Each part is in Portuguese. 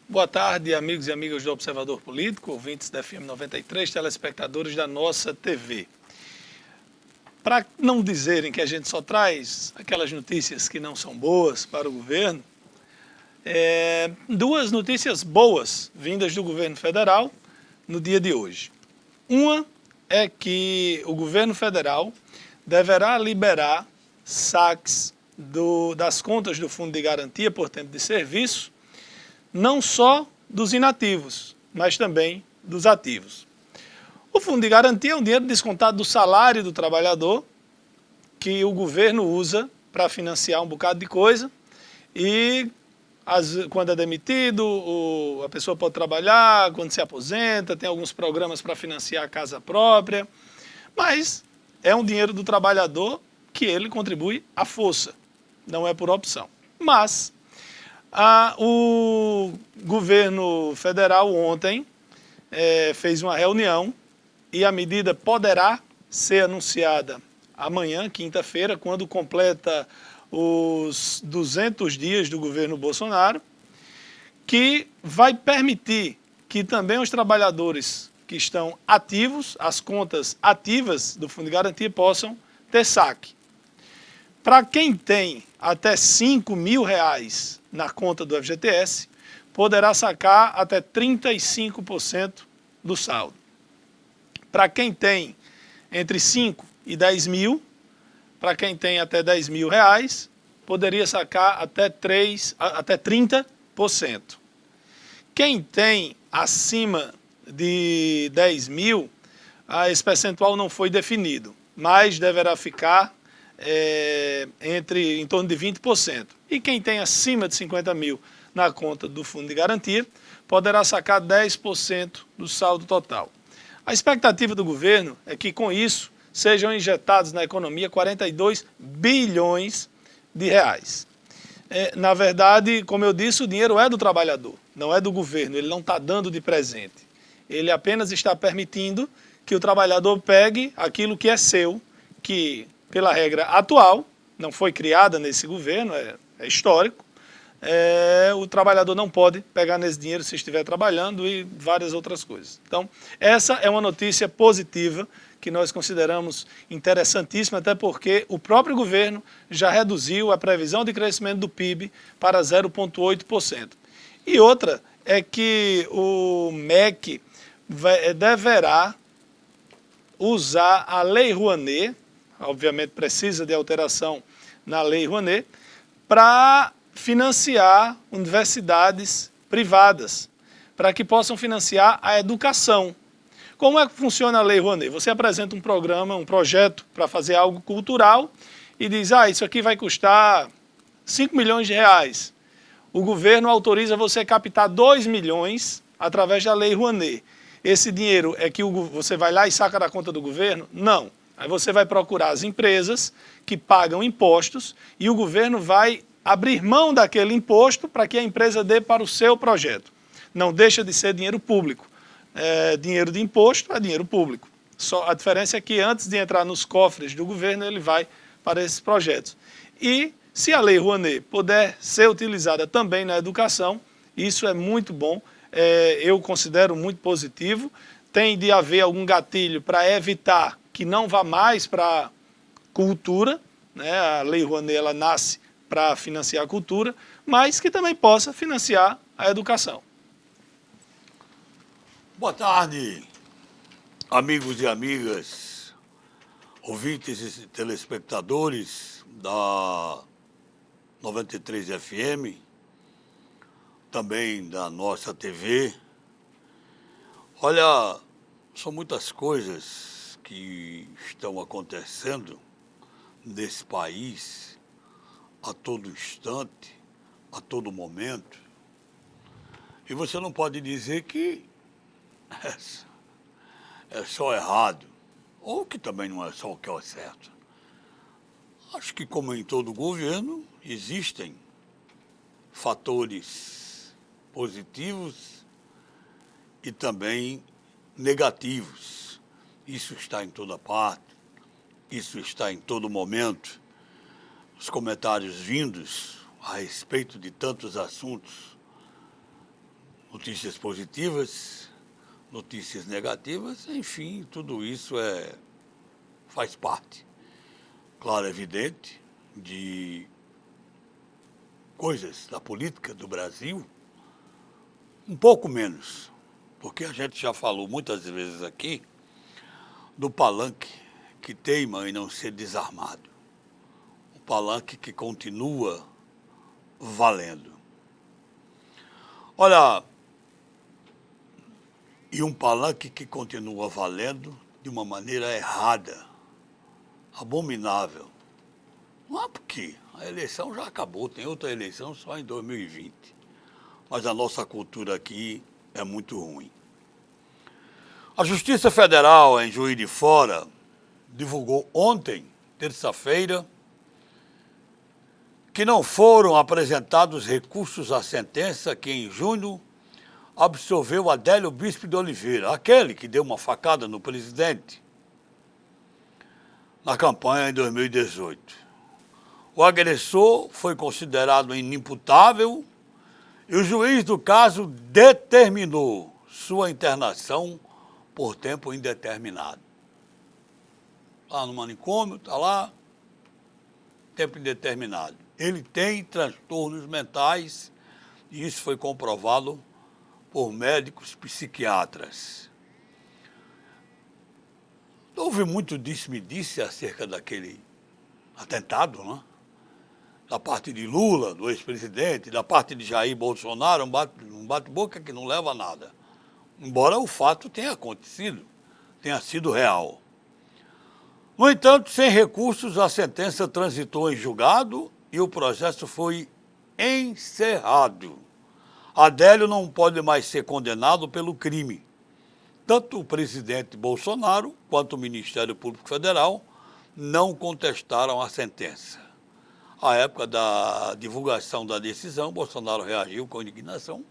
Boa tarde, amigos e amigas do Observador Político, ouvintes da FM 93, telespectadores da nossa TV. Para não dizerem que a gente só traz aquelas notícias que não são boas para o governo, duas notícias boas vindas do governo federal no dia de hoje. Uma é que o governo federal deverá liberar saques das contas do Fundo de Garantia por Tempo de Serviço, não só dos inativos, mas também dos ativos. O Fundo de Garantia é um dinheiro descontado do salário do trabalhador que o governo usa para financiar um bocado de coisa e quando é demitido, a pessoa pode trabalhar, quando se aposenta, tem alguns programas para financiar a casa própria, mas é um dinheiro do trabalhador que ele contribui à força, não é por opção. Mas o governo federal ontem fez uma reunião e a medida poderá ser anunciada amanhã, quinta-feira, quando completa os 200 dias do governo Bolsonaro, que vai permitir que também os trabalhadores que estão ativos, as contas ativas do Fundo de Garantia, possam ter saque. Para quem tem até R$5.000 na conta do FGTS, poderá sacar até 35% do saldo. Para quem tem entre 5 e 10 mil, para quem tem até R$10.000, poderia sacar até 30%. Quem tem acima de 10 mil, esse percentual não foi definido, mas deverá ficar em torno de 20%. E quem tem acima de 50 mil na conta do Fundo de Garantia, poderá sacar 10% do saldo total. A expectativa do governo é que, com isso, sejam injetados na economia 42 bilhões de reais. Na verdade, como eu disse, o dinheiro é do trabalhador, não é do governo, ele não está dando de presente. Ele apenas está permitindo que o trabalhador pegue aquilo que é seu, que, pela regra atual, não foi criada nesse governo, é histórico, o trabalhador não pode pegar nesse dinheiro se estiver trabalhando e várias outras coisas. Então, essa é uma notícia positiva que nós consideramos interessantíssima, até porque o próprio governo já reduziu a previsão de crescimento do PIB para 0,8%. E outra é que o MEC deverá usar a Lei Rouanet, obviamente precisa de alteração na Lei Rouanet, para financiar universidades privadas, para que possam financiar a educação. Como é que funciona a Lei Rouanet? Você apresenta um programa, um projeto para fazer algo cultural e diz, isso aqui vai custar 5 milhões de reais. O governo autoriza você a captar 2 milhões através da Lei Rouanet. Esse dinheiro é que você vai lá e saca da conta do governo? Não. Aí você vai procurar as empresas que pagam impostos e o governo vai abrir mão daquele imposto para que a empresa dê para o seu projeto. Não deixa de ser dinheiro público. Dinheiro de imposto é dinheiro público. Só a diferença é que antes de entrar nos cofres do governo, ele vai para esses projetos. E se a Lei Rouanet puder ser utilizada também na educação, isso é muito bom, eu considero muito positivo. Tem de haver algum gatilho para evitar que não vá mais para a cultura, né? A Lei Rouanet ela nasce para financiar a cultura, mas que também possa financiar a educação. Boa tarde, amigos e amigas, ouvintes e telespectadores da 93 FM, também da nossa TV. Olha, são muitas coisas que estão acontecendo nesse país a todo instante, a todo momento, e você não pode dizer que é só errado, ou que também não é só o que é certo. Acho que, como em todo governo, existem fatores positivos e também negativos. Isso está em toda parte, isso está em todo momento. Os comentários vindos a respeito de tantos assuntos, notícias positivas, notícias negativas, enfim, tudo isso faz parte, claro, evidente, de coisas da política do Brasil, um pouco menos, porque a gente já falou muitas vezes aqui do palanque que teima em não ser desarmado, o palanque que continua valendo. Olha, e um palanque que continua valendo de uma maneira errada, abominável. Não é porque a eleição já acabou, tem outra eleição só em 2020. Mas a nossa cultura aqui é muito ruim. A Justiça Federal em Juiz de Fora divulgou ontem, terça-feira, que não foram apresentados recursos à sentença que em junho absolveu Adélio Bispo de Oliveira, aquele que deu uma facada no presidente na campanha em 2018. O agressor foi considerado inimputável e o juiz do caso determinou sua internação por tempo indeterminado. Está no manicômio, está lá, tempo indeterminado. Ele tem transtornos mentais e isso foi comprovado por médicos psiquiatras. Houve muito disse-me-disse acerca daquele atentado, né? Da parte de Lula, do ex-presidente, da parte de Jair Bolsonaro, um bate-boca que não leva a nada. Embora o fato tenha acontecido, tenha sido real. No entanto, sem recursos, a sentença transitou em julgado e o processo foi encerrado. Adélio não pode mais ser condenado pelo crime. Tanto o presidente Bolsonaro quanto o Ministério Público Federal não contestaram a sentença. À época da divulgação da decisão, Bolsonaro reagiu com indignação,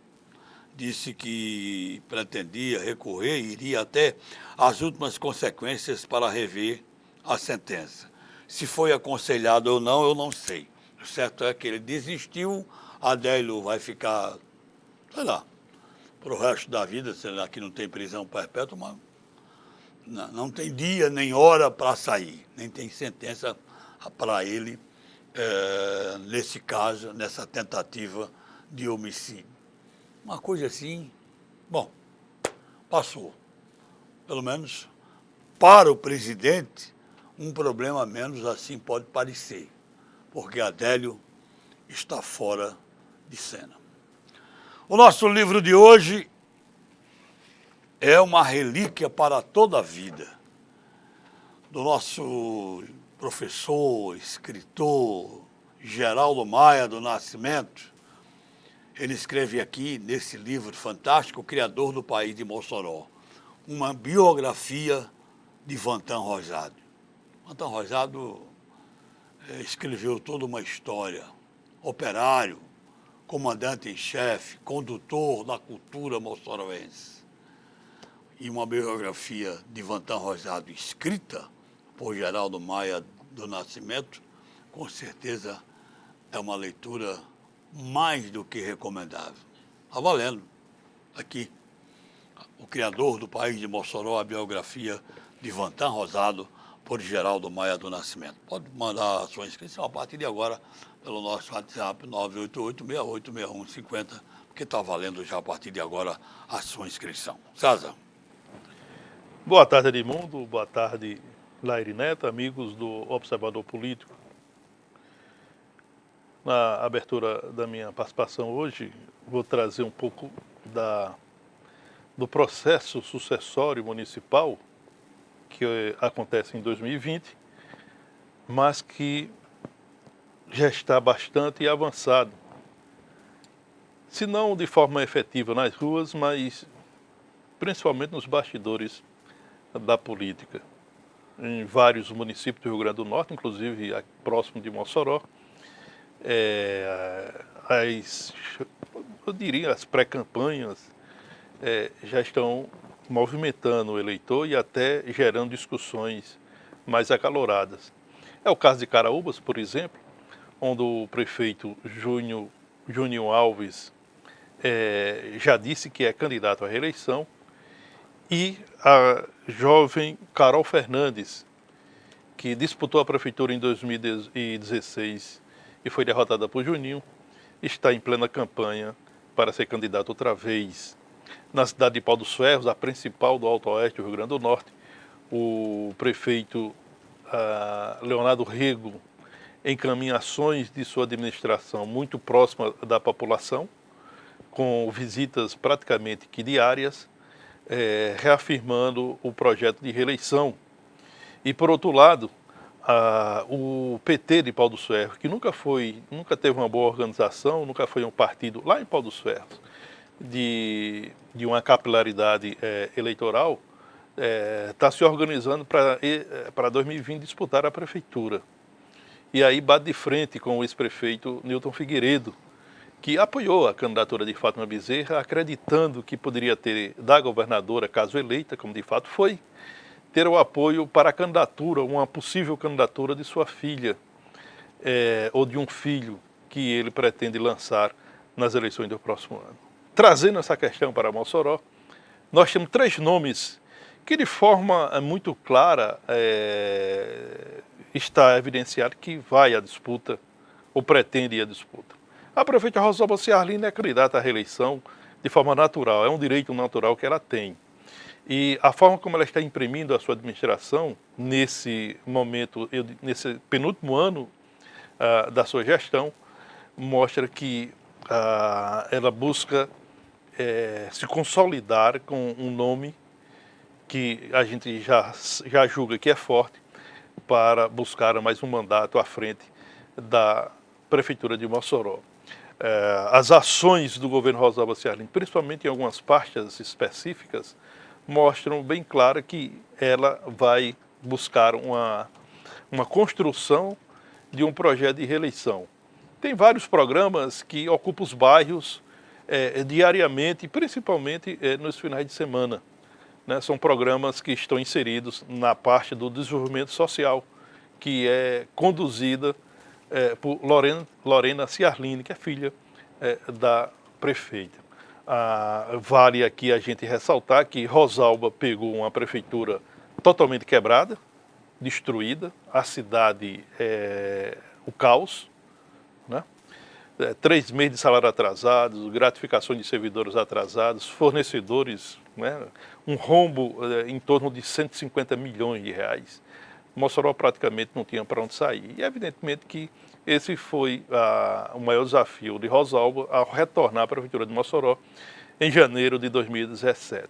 disse que pretendia recorrer e iria até as últimas consequências para rever a sentença. Se foi aconselhado ou não, eu não sei. O certo é que ele desistiu, Adélio vai ficar, sei lá, para o resto da vida, sei lá, que não tem prisão perpétua, mas não tem dia nem hora para sair, nem tem sentença para ele, nesse caso, nessa tentativa de homicídio. Uma coisa assim, bom, passou. Pelo menos para o presidente, um problema menos assim pode parecer, porque Adélio está fora de cena. O nosso livro de hoje é uma relíquia para toda a vida, do nosso professor, escritor, Geraldo Maia do Nascimento. Ele escreve aqui, nesse livro fantástico, O Criador do País de Mossoró, uma biografia de Vantan Rosado. Vantan Rosado escreveu toda uma história, operário, comandante em chefe, condutor da cultura moçoroense. E uma biografia de Vantan Rosado escrita por Geraldo Maia do Nascimento, com certeza é uma leitura mais do que recomendável. Está valendo. Aqui, O Criador do País de Mossoró, a biografia de Vantan Rosado, por Geraldo Maia do Nascimento. Pode mandar a sua inscrição a partir de agora pelo nosso WhatsApp 988-686150, porque está valendo já a partir de agora a sua inscrição. César. Boa tarde, Edmundo. Boa tarde, Laire Neto, amigos do Observador Político. Na abertura da minha participação hoje, vou trazer um pouco do processo sucessório municipal que acontece em 2020, mas que já está bastante avançado. Se não de forma efetiva nas ruas, mas principalmente nos bastidores da política. em vários municípios do Rio Grande do Norte, inclusive aqui próximo de Mossoró. Eu diria, as pré-campanhas já estão movimentando o eleitor e até gerando discussões mais acaloradas. É o caso de Caraúbas, por exemplo, onde o prefeito Júnior Alves já disse que é candidato à reeleição, e a jovem Carol Fernandes, que disputou a prefeitura em 2016 e foi derrotada por Juninho, está em plena campanha para ser candidato outra vez. Na cidade de Pau dos Ferros, a principal do Alto Oeste do Rio Grande do Norte, o prefeito Leonardo Rego encaminha ações de sua administração muito próxima da população, com visitas praticamente que diárias, reafirmando o projeto de reeleição. E, por outro lado, o PT de Pau dos Ferros, que nunca teve uma boa organização, nunca foi um partido lá em Pau dos Ferros de uma capilaridade eleitoral, está se organizando para 2020 disputar a prefeitura. E aí bate de frente com o ex-prefeito Newton Figueiredo, que apoiou a candidatura de Fátima Bezerra, acreditando que poderia ter, da governadora, caso eleita, como de fato foi, ter o apoio para a candidatura, uma possível candidatura de sua filha, ou de um filho que ele pretende lançar nas eleições do próximo ano. Trazendo essa questão para Mossoró, nós temos 3 nomes que de forma muito clara está evidenciado que vai à disputa, ou pretende ir à disputa. A prefeita Rosalba Ciarline é candidata à reeleição de forma natural, é um direito natural que ela tem. E a forma como ela está imprimindo a sua administração nesse momento, nesse penúltimo ano da sua gestão, mostra que ela busca se consolidar com um nome que a gente já julga que é forte, para buscar mais um mandato à frente da Prefeitura de Mossoró. As ações do governo Rosalba Ciarline, principalmente em algumas pastas específicas, mostram bem claro que ela vai buscar uma construção de um projeto de reeleição. Tem vários programas que ocupam os bairros diariamente, principalmente nos finais de semana. Né? São programas que estão inseridos na parte do desenvolvimento social, que é conduzida por Lorena Ciarline, que é filha da prefeita. Vale aqui a gente ressaltar que Rosalba pegou uma prefeitura totalmente quebrada, destruída, a cidade o caos, né? 3 meses de salário atrasados, gratificações de servidores atrasados, fornecedores, né? Um rombo em torno de 150 milhões de reais. Mossoró praticamente não tinha para onde sair. E evidentemente que esse foi o maior desafio de Rosalba ao retornar à Prefeitura de Mossoró em janeiro de 2017.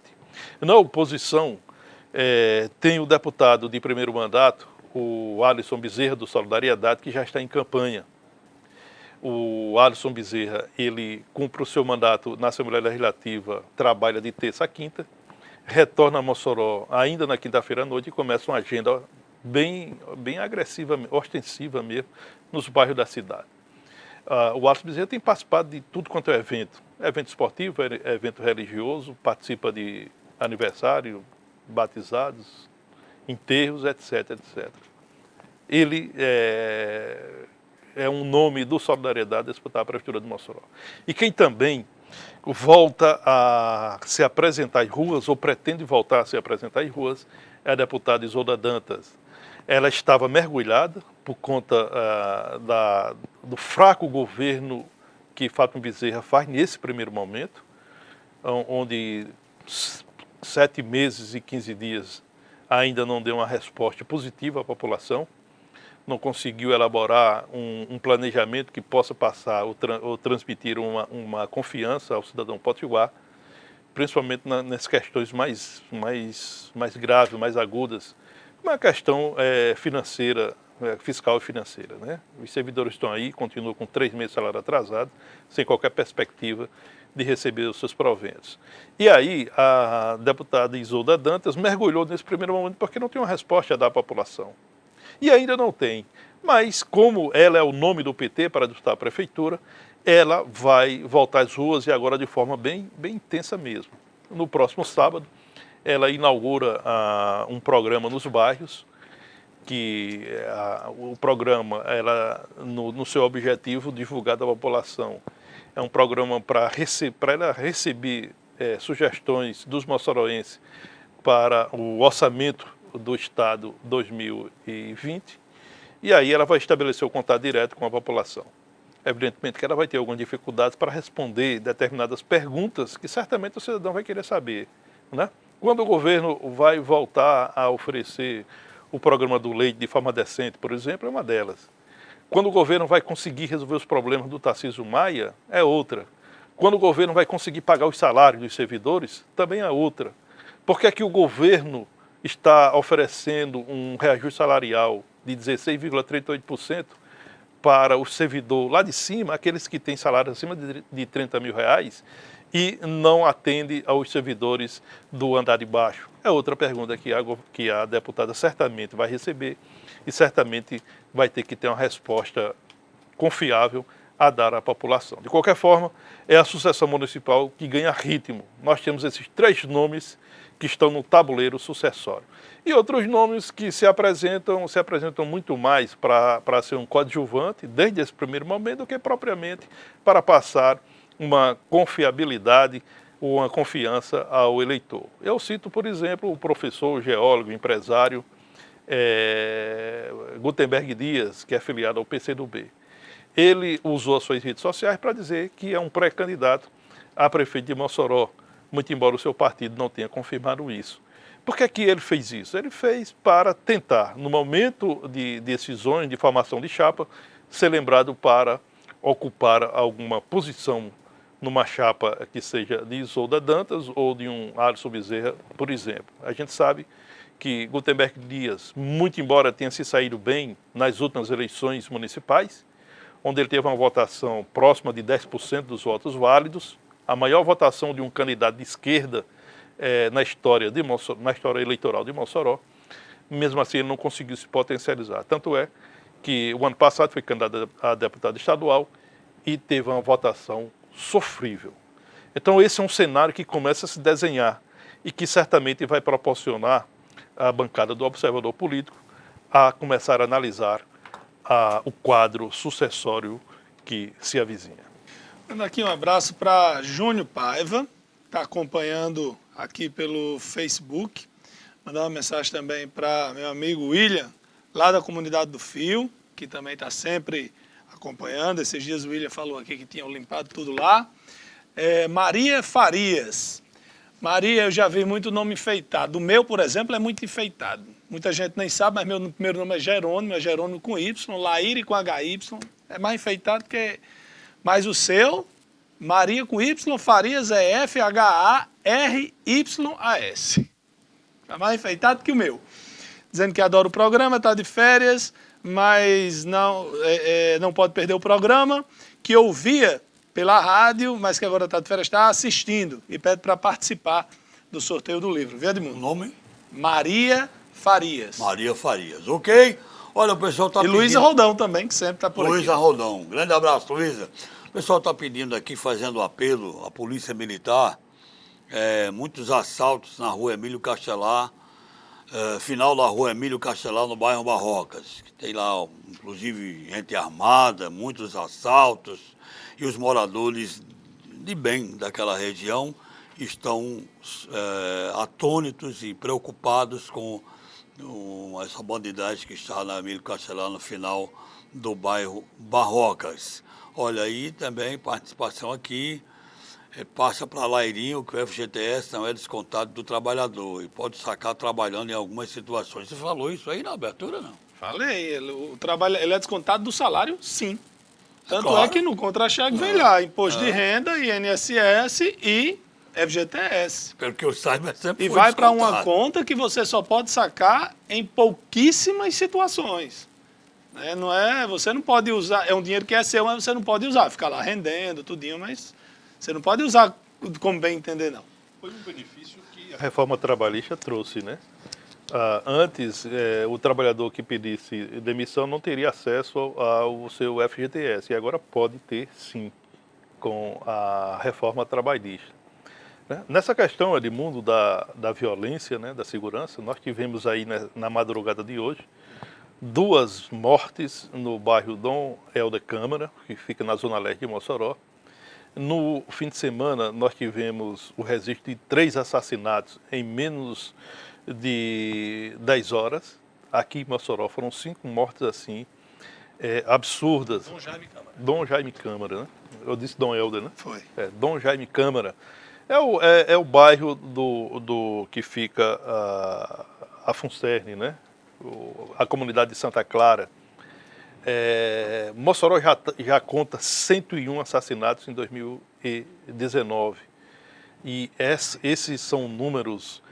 Na oposição, tem o deputado de primeiro mandato, o Alisson Bezerra, do Solidariedade, que já está em campanha. O Alisson Bezerra, ele cumpre o seu mandato na Assembleia Legislativa, trabalha de terça a quinta, retorna a Mossoró ainda na quinta-feira à noite e começa uma agenda bem agressiva, ostensiva mesmo, nos bairros da cidade. O Alisson Bezerra tem participado de tudo quanto é evento esportivo, evento religioso, participa de aniversário, batizados, enterros, etc, etc. Ele é um nome do Solidariedade a disputar a Prefeitura de Mossoró. E quem também volta a se apresentar em ruas, ou pretende voltar a se apresentar em ruas, é a deputada Isolda Dantas. Ela estava mergulhada por conta do fraco governo que Fátima Bezerra faz nesse primeiro momento, onde 7 meses e 15 dias ainda não deu uma resposta positiva à população, não conseguiu elaborar um planejamento que possa passar ou transmitir uma confiança ao cidadão potiguar, principalmente nas questões mais graves, mais agudas, uma questão financeira, fiscal e financeira. Né? Os servidores estão aí, continuam com 3 meses de salário atrasado, sem qualquer perspectiva de receber os seus proventos. E aí a deputada Isolda Dantas mergulhou nesse primeiro momento porque não tinha uma resposta a dar à população. E ainda não tem. Mas como ela é o nome do PT para disputar a prefeitura, ela vai voltar às ruas e agora de forma bem intensa mesmo. No próximo sábado, ela inaugura um programa nos bairros, que o programa, no seu objetivo, divulgado à população, é um programa para ela receber sugestões dos moçoroenses para o orçamento do Estado 2020, e aí ela vai estabelecer o contato direto com a população. Evidentemente que ela vai ter algumas dificuldades para responder determinadas perguntas que certamente o cidadão vai querer saber, né? Quando o governo vai voltar a oferecer o programa do leite de forma decente, por exemplo, é uma delas. Quando o governo vai conseguir resolver os problemas do Tarcísio Maia, é outra. Quando o governo vai conseguir pagar os salários dos servidores, também é outra. Por que é que o governo está oferecendo um reajuste salarial de 16,38% para o servidor lá de cima, aqueles que têm salário acima de 30 mil reais, e não atende aos servidores do andar de baixo? É outra pergunta que a deputada certamente vai receber e certamente vai ter que ter uma resposta confiável a dar à população. De qualquer forma, é a sucessão municipal que ganha ritmo. Nós temos esses 3 nomes que estão no tabuleiro sucessório. E outros nomes que se apresentam muito mais para ser um coadjuvante, desde esse primeiro momento, do que propriamente para passar uma confiabilidade ou uma confiança ao eleitor. Eu cito, por exemplo, o professor, geólogo, empresário Gutenberg Dias, que é afiliado ao PCdoB. Ele usou as suas redes sociais para dizer que é um pré-candidato a prefeito de Mossoró, muito embora o seu partido não tenha confirmado isso. Por que é que ele fez isso? Ele fez para tentar, no momento de decisões de formação de chapa, ser lembrado para ocupar alguma posição numa chapa que seja de Isolda Dantas ou de um Alisson Bezerra, por exemplo. A gente sabe que Gutenberg Dias, muito embora tenha se saído bem nas últimas eleições municipais, onde ele teve uma votação próxima de 10% dos votos válidos, a maior votação de um candidato de esquerda na história eleitoral de Mossoró, mesmo assim ele não conseguiu se potencializar. Tanto é que o ano passado foi candidato a deputado estadual e teve uma votação sofrível. Então esse é um cenário que começa a se desenhar e que certamente vai proporcionar à bancada do Observador Político a começar a analisar o quadro sucessório que se avizinha. Mando aqui um abraço para Júnior Paiva, está acompanhando aqui pelo Facebook. Mandar uma mensagem também para meu amigo William, lá da comunidade do Fio, que também está sempre acompanhando. Esses dias o William falou aqui que tinham limpado tudo lá. Maria Farias. Maria, eu já vi muito nome enfeitado. O meu, por exemplo, é muito enfeitado. Muita gente nem sabe, mas meu primeiro nome é Jerônimo com Y, Laíre com HY. É mais enfeitado que... Mas o seu, Maria com Y, Farias é F-H-A-R-Y-A-S. É mais enfeitado que o meu. Dizendo que adora o programa, está de férias, mas não pode perder o programa, que ouvia pela rádio, mas que agora está de férias, está assistindo e pede para participar do sorteio do livro. Viu, Edmundo? O nome? Maria Farias. Maria Farias, ok? Olha, o pessoal está pedindo... E Luísa Rodão também, que sempre está por aqui. Luísa Rodão, grande abraço, Luísa. O pessoal está pedindo aqui, fazendo apelo à Polícia Militar, muitos assaltos na rua Emílio Castelar, final da rua Emílio Castelar, no bairro Barrocas. Tem lá, inclusive, gente armada, muitos assaltos, e os moradores de bem daquela região estão atônitos e preocupados com essa bandidagem que está na Emílio Castelar, no final do bairro Barrocas. Olha aí também, participação aqui, passa para Lairinho que o FGTS não é descontado do trabalhador e pode sacar trabalhando em algumas situações. Você falou isso aí na abertura, não? Falei, ele é descontado do salário, sim. Tanto Claro. é que no contra-cheque vem lá imposto de renda, INSS e FGTS. Pelo que eu saiba, sempre E foi vai para uma descontado. conta que você só pode sacar em pouquíssimas situações. Você não pode usar, é um dinheiro que é seu, mas você não pode usar, ficar lá rendendo, tudinho, mas Você não pode usar como bem entender, não. Foi um benefício que a reforma trabalhista trouxe, né? Antes, o trabalhador que pedisse demissão não teria acesso ao seu FGTS, e agora pode ter, sim, com a reforma trabalhista. Né? Nessa questão, Edmundo, da violência, né, da segurança, nós tivemos aí na madrugada de hoje 2 mortes no bairro Dom Helder Câmara, que fica na zona leste de Mossoró. No fim de semana, nós tivemos o registro de 3 assassinatos em menos de 10 horas. Aqui em Mossoró foram 5 mortes assim, absurdas. Dom Jaime Câmara. Dom Jaime Câmara, né? Eu disse Dom Helder, né? Foi. Dom Jaime Câmara. É o bairro do que fica a Funcerne, né? A comunidade de Santa Clara. Mossoró já conta 101 assassinatos em 2019. E esses são números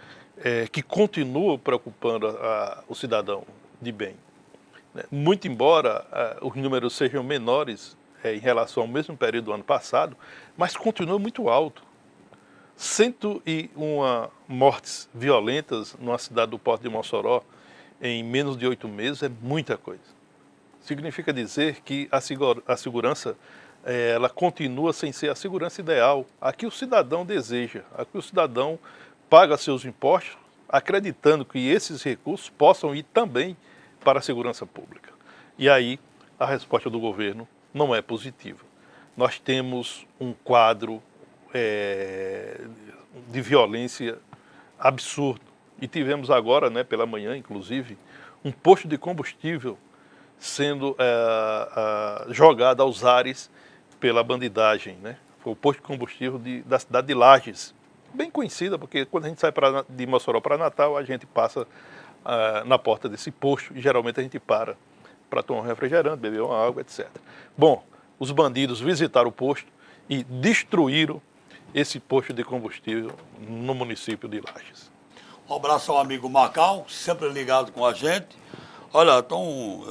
que continuam preocupando o cidadão de bem. Muito embora os números sejam menores em relação ao mesmo período do ano passado, mas continua muito alto. 101 mortes violentas numa cidade do porto de Mossoró em menos de 8 meses é muita coisa. Significa dizer que a segurança ela continua sem ser a segurança ideal, a que o cidadão deseja, a que o cidadão paga seus impostos, acreditando que esses recursos possam ir também para a segurança pública. E aí a resposta do governo não é positiva. Nós temos um quadro de violência absurdo. E tivemos agora, né, pela manhã, inclusive, um posto de combustível sendo jogado aos ares pela bandidagem, né? Foi o posto de combustível da cidade de Lages, bem conhecida, porque quando a gente sai de Mossoró para Natal, a gente passa na porta desse posto e geralmente a gente para tomar um refrigerante, beber uma água, etc. Bom, os bandidos visitaram o posto e destruíram esse posto de combustível no município de Lages. Um abraço ao amigo Macau, sempre ligado com a gente. Olha, então,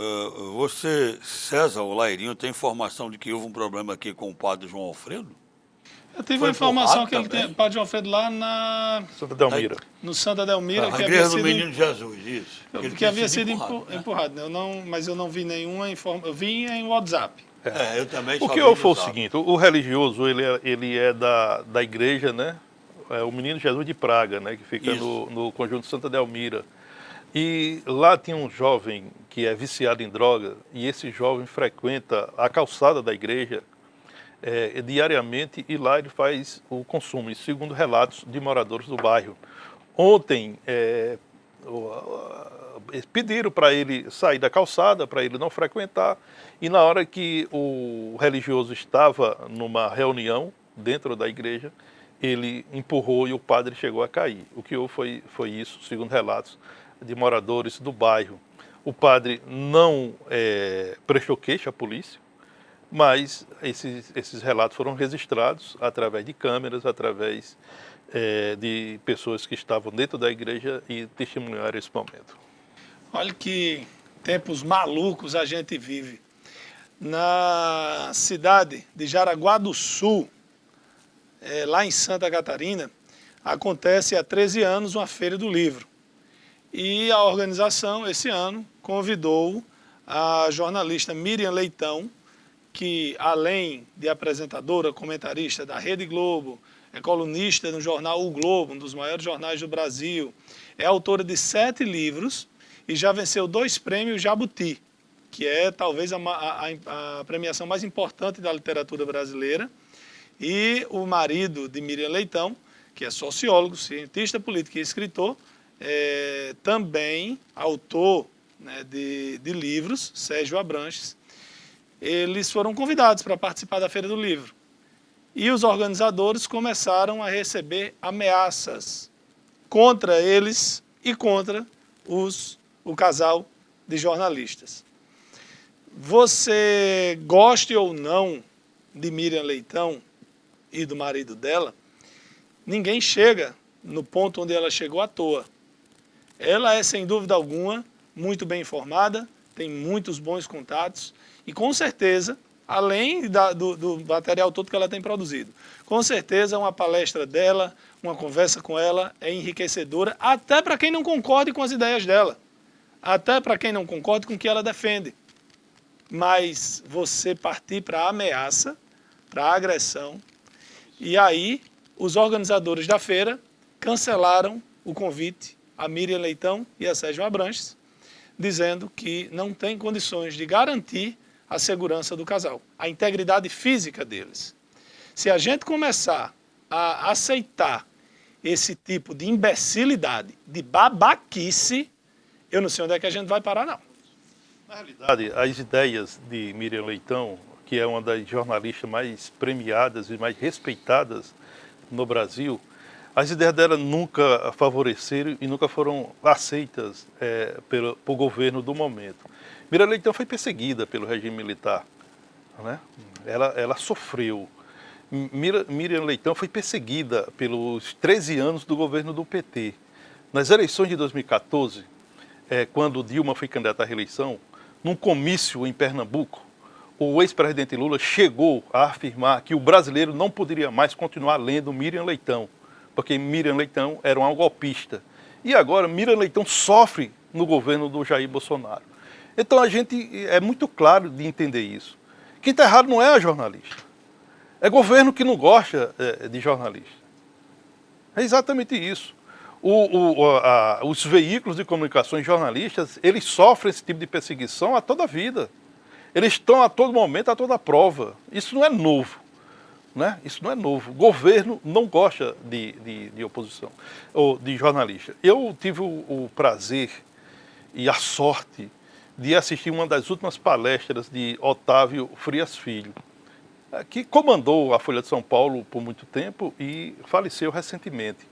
você, César, o Lairinho, tem informação de que houve um problema aqui com o padre João Alfredo? Eu tive Foi uma informação empurrado que ele tem, o padre João Alfredo lá Santa Delmira. no Santa Delmira, A que havia igreja do sido, Menino Jesus, isso. Ele que tinha havia sido empurrado, né? empurrado. Né? Mas eu não vi nenhuma informação. Eu vi em WhatsApp. Eu também O só que vi houve foi o no zap. seguinte, o religioso, ele é da igreja, né? O Menino Jesus de Praga, né? Que fica no conjunto Santa Delmira. E lá tinha um jovem que é viciado em droga, e esse jovem frequenta a calçada da igreja diariamente, e lá ele faz o consumo, e segundo relatos de moradores do bairro. Ontem pediram para ele sair da calçada, para ele não frequentar, e na hora que o religioso estava numa reunião dentro da igreja, ele empurrou e o padre chegou a cair. O que houve foi isso, segundo relatos de moradores do bairro. O padre não prestou queixa à polícia, mas esses relatos foram registrados através de câmeras, através de pessoas que estavam dentro da igreja e testemunharam esse momento. Olha que tempos malucos a gente vive. Na cidade de Jaraguá do Sul, lá em Santa Catarina, acontece há 13 anos uma Feira do Livro. E a organização, esse ano, convidou a jornalista Miriam Leitão, que além de apresentadora, comentarista da Rede Globo, é colunista no jornal O Globo, um dos maiores jornais do Brasil, é autora de 7 livros e já venceu 2 prêmios Jabuti, que é talvez a premiação mais importante da literatura brasileira. E o marido de Miriam Leitão, que é sociólogo, cientista político e escritor, também autor, né, de livros, Sérgio Abranches. Eles foram convidados para participar da Feira do Livro. E os organizadores começaram a receber ameaças contra eles e contra o casal de jornalistas. Você goste ou não de Miriam Leitão e do marido dela, ninguém chega no ponto onde ela chegou à toa. Ela é, sem dúvida alguma, muito bem informada, tem muitos bons contatos e, com certeza, além do material todo que ela tem produzido. Com certeza, uma palestra dela, uma conversa com ela é enriquecedora, até para quem não concorde com as ideias dela, até para quem não concorde com o que ela defende. Mas você partir para a ameaça, para a agressão, e aí os organizadores da feira cancelaram o convite a Miriam Leitão e a Sérgio Abranches, dizendo que não tem condições de garantir a segurança do casal, a integridade física deles. Se a gente começar a aceitar esse tipo de imbecilidade, de babaquice, eu não sei onde é que a gente vai parar, não. Na realidade, as ideias de Miriam Leitão, que é uma das jornalistas mais premiadas e mais respeitadas no Brasil, as ideias dela nunca favoreceram e nunca foram aceitas pelo governo do momento. Miriam Leitão foi perseguida pelo regime militar, né? Ela sofreu. Miriam Leitão foi perseguida pelos 13 anos do governo do PT. Nas eleições de 2014, quando Dilma foi candidata à reeleição, num comício em Pernambuco, o ex-presidente Lula chegou a afirmar que o brasileiro não poderia mais continuar lendo Miriam Leitão, porque Miriam Leitão era uma golpista. E agora Miriam Leitão sofre no governo do Jair Bolsonaro. Então a gente é muito claro de entender isso. Quem está errado não é a jornalista. É governo que não gosta de jornalista. É exatamente isso. Os veículos de comunicações jornalistas, eles sofrem esse tipo de perseguição a toda a vida. Eles estão a todo momento, a toda prova. Isso não é novo. Né? Isso não é novo. O governo não gosta de oposição, ou de jornalista. Eu tive o prazer e a sorte de assistir uma das últimas palestras de Otávio Frias Filho, que comandou a Folha de São Paulo por muito tempo e faleceu recentemente.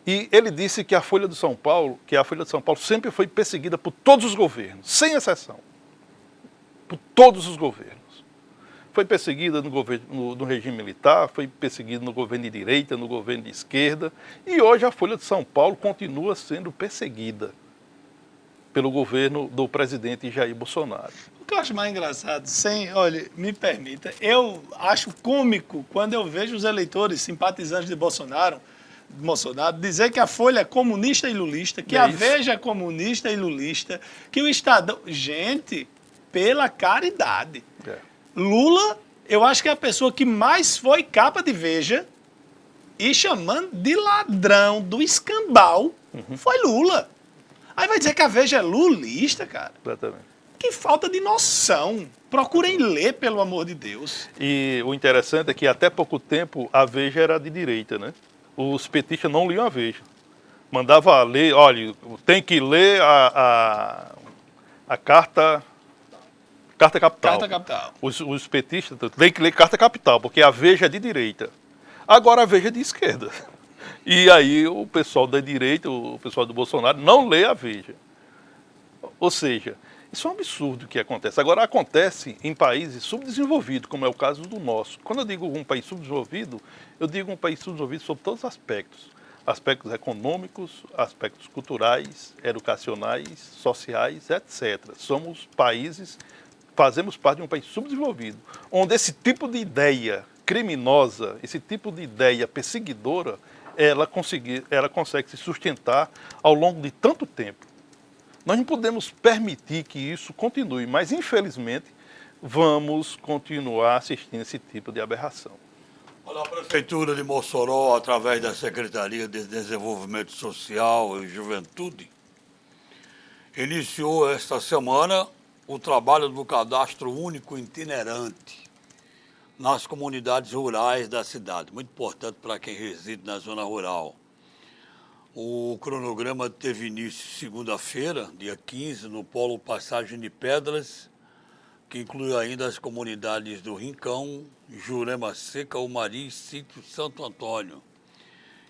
E ele disse que a Folha de São Paulo sempre foi perseguida por todos os governos, sem exceção. Por todos os governos. Foi perseguida no regime militar, foi perseguida no governo de direita, no governo de esquerda, e hoje a Folha de São Paulo continua sendo perseguida pelo governo do presidente Jair Bolsonaro. O que eu acho mais engraçado, olha, me permita, eu acho cômico quando eu vejo os eleitores simpatizantes de Bolsonaro dizer que a Folha é comunista e lulista, que a Veja é comunista e lulista, que o Estadão... Gente, pela caridade. Lula, eu acho que é a pessoa que mais foi capa de Veja e chamando de ladrão do escambau, foi Lula. Aí vai dizer que a Veja é lulista, cara. Exatamente. Que falta de noção. Procurem ler, pelo amor de Deus. E o interessante é que até pouco tempo a Veja era de direita, né? Os petistas não liam a Veja. Mandava ler, olha, tem que ler a Carta Capital. Carta Capital. Os petistas têm que ler Carta Capital, porque a Veja é de direita. Agora a Veja é de esquerda. E aí o pessoal da direita, o pessoal do Bolsonaro, não lê a Veja. Ou seja, isso é um absurdo que acontece. Agora acontece em países subdesenvolvidos, como é o caso do nosso. Quando eu digo um país subdesenvolvido, eu digo um país subdesenvolvido sobre todos os aspectos. Aspectos econômicos, aspectos culturais, educacionais, sociais, etc. Fazemos parte de um país subdesenvolvido, onde esse tipo de ideia criminosa, esse tipo de ideia perseguidora, ela consegue se sustentar ao longo de tanto tempo. Nós não podemos permitir que isso continue, mas infelizmente vamos continuar assistindo esse tipo de aberração. Olha, a Prefeitura de Mossoró, através da Secretaria de Desenvolvimento Social e Juventude, iniciou esta semana o trabalho do cadastro único itinerante nas comunidades rurais da cidade, muito importante para quem reside na zona rural. O cronograma teve início segunda-feira, dia 15, no Polo Passagem de Pedras, que inclui ainda as comunidades do Rincão, Jurema Seca, Umari e Sítio Santo Antônio.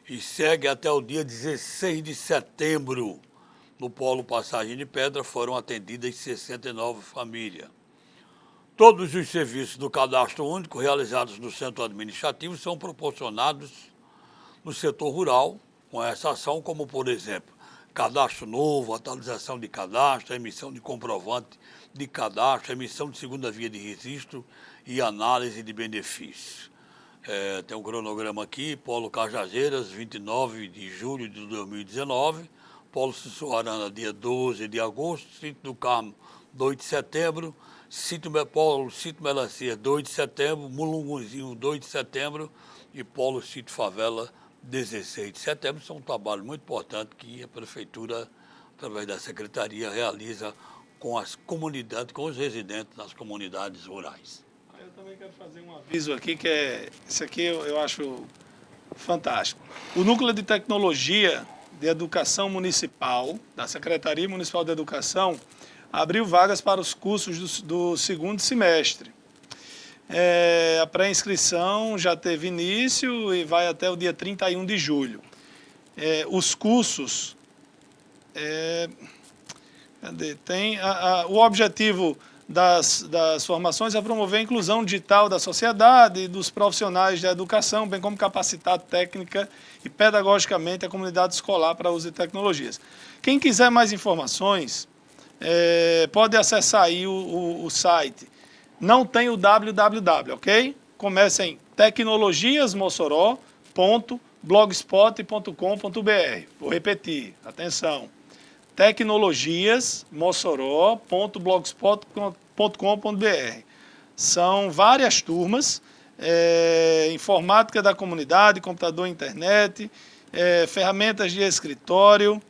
E segue até o dia 16 de setembro. No Polo Passagem de Pedra foram atendidas 69 famílias. Todos os serviços do Cadastro Único realizados no Centro Administrativo são proporcionados no setor rural, com essa ação, como, por exemplo, cadastro novo, atualização de cadastro, emissão de comprovante de cadastro, emissão de segunda via de registro e análise de benefícios. Tem um cronograma aqui, Polo Cajazeiras, 29 de julho de 2019, Polo Sussuarana, dia 12 de agosto, Sítio do Carmo, 2 de setembro, Polo Sítio Melancia, 2 de setembro, Mulungunzinho, 2 de setembro e Polo Sítio Favela, 16 de setembro. São um trabalho muito importante que a Prefeitura, através da Secretaria, realiza com as comunidades, com os residentes nas comunidades rurais. Eu também quero fazer um aviso aqui, esse aqui eu acho fantástico. O Núcleo de Tecnologia de Educação Municipal, da Secretaria Municipal de Educação, abriu vagas para os cursos do segundo semestre. A pré-inscrição já teve início e vai até o dia 31 de julho. Os cursos... o objetivo das formações é promover a inclusão digital da sociedade e dos profissionais da educação, bem como capacitar técnica e pedagogicamente a comunidade escolar para o uso de tecnologias. Quem quiser mais informações, pode acessar aí o site. Não tem o www, ok? Começa em tecnologiasmossoró.blogspot.com.br. Vou repetir, atenção. tecnologiasmossoró.blogspot.com.br. São várias turmas, informática da comunidade, computador e internet, ferramentas de escritório,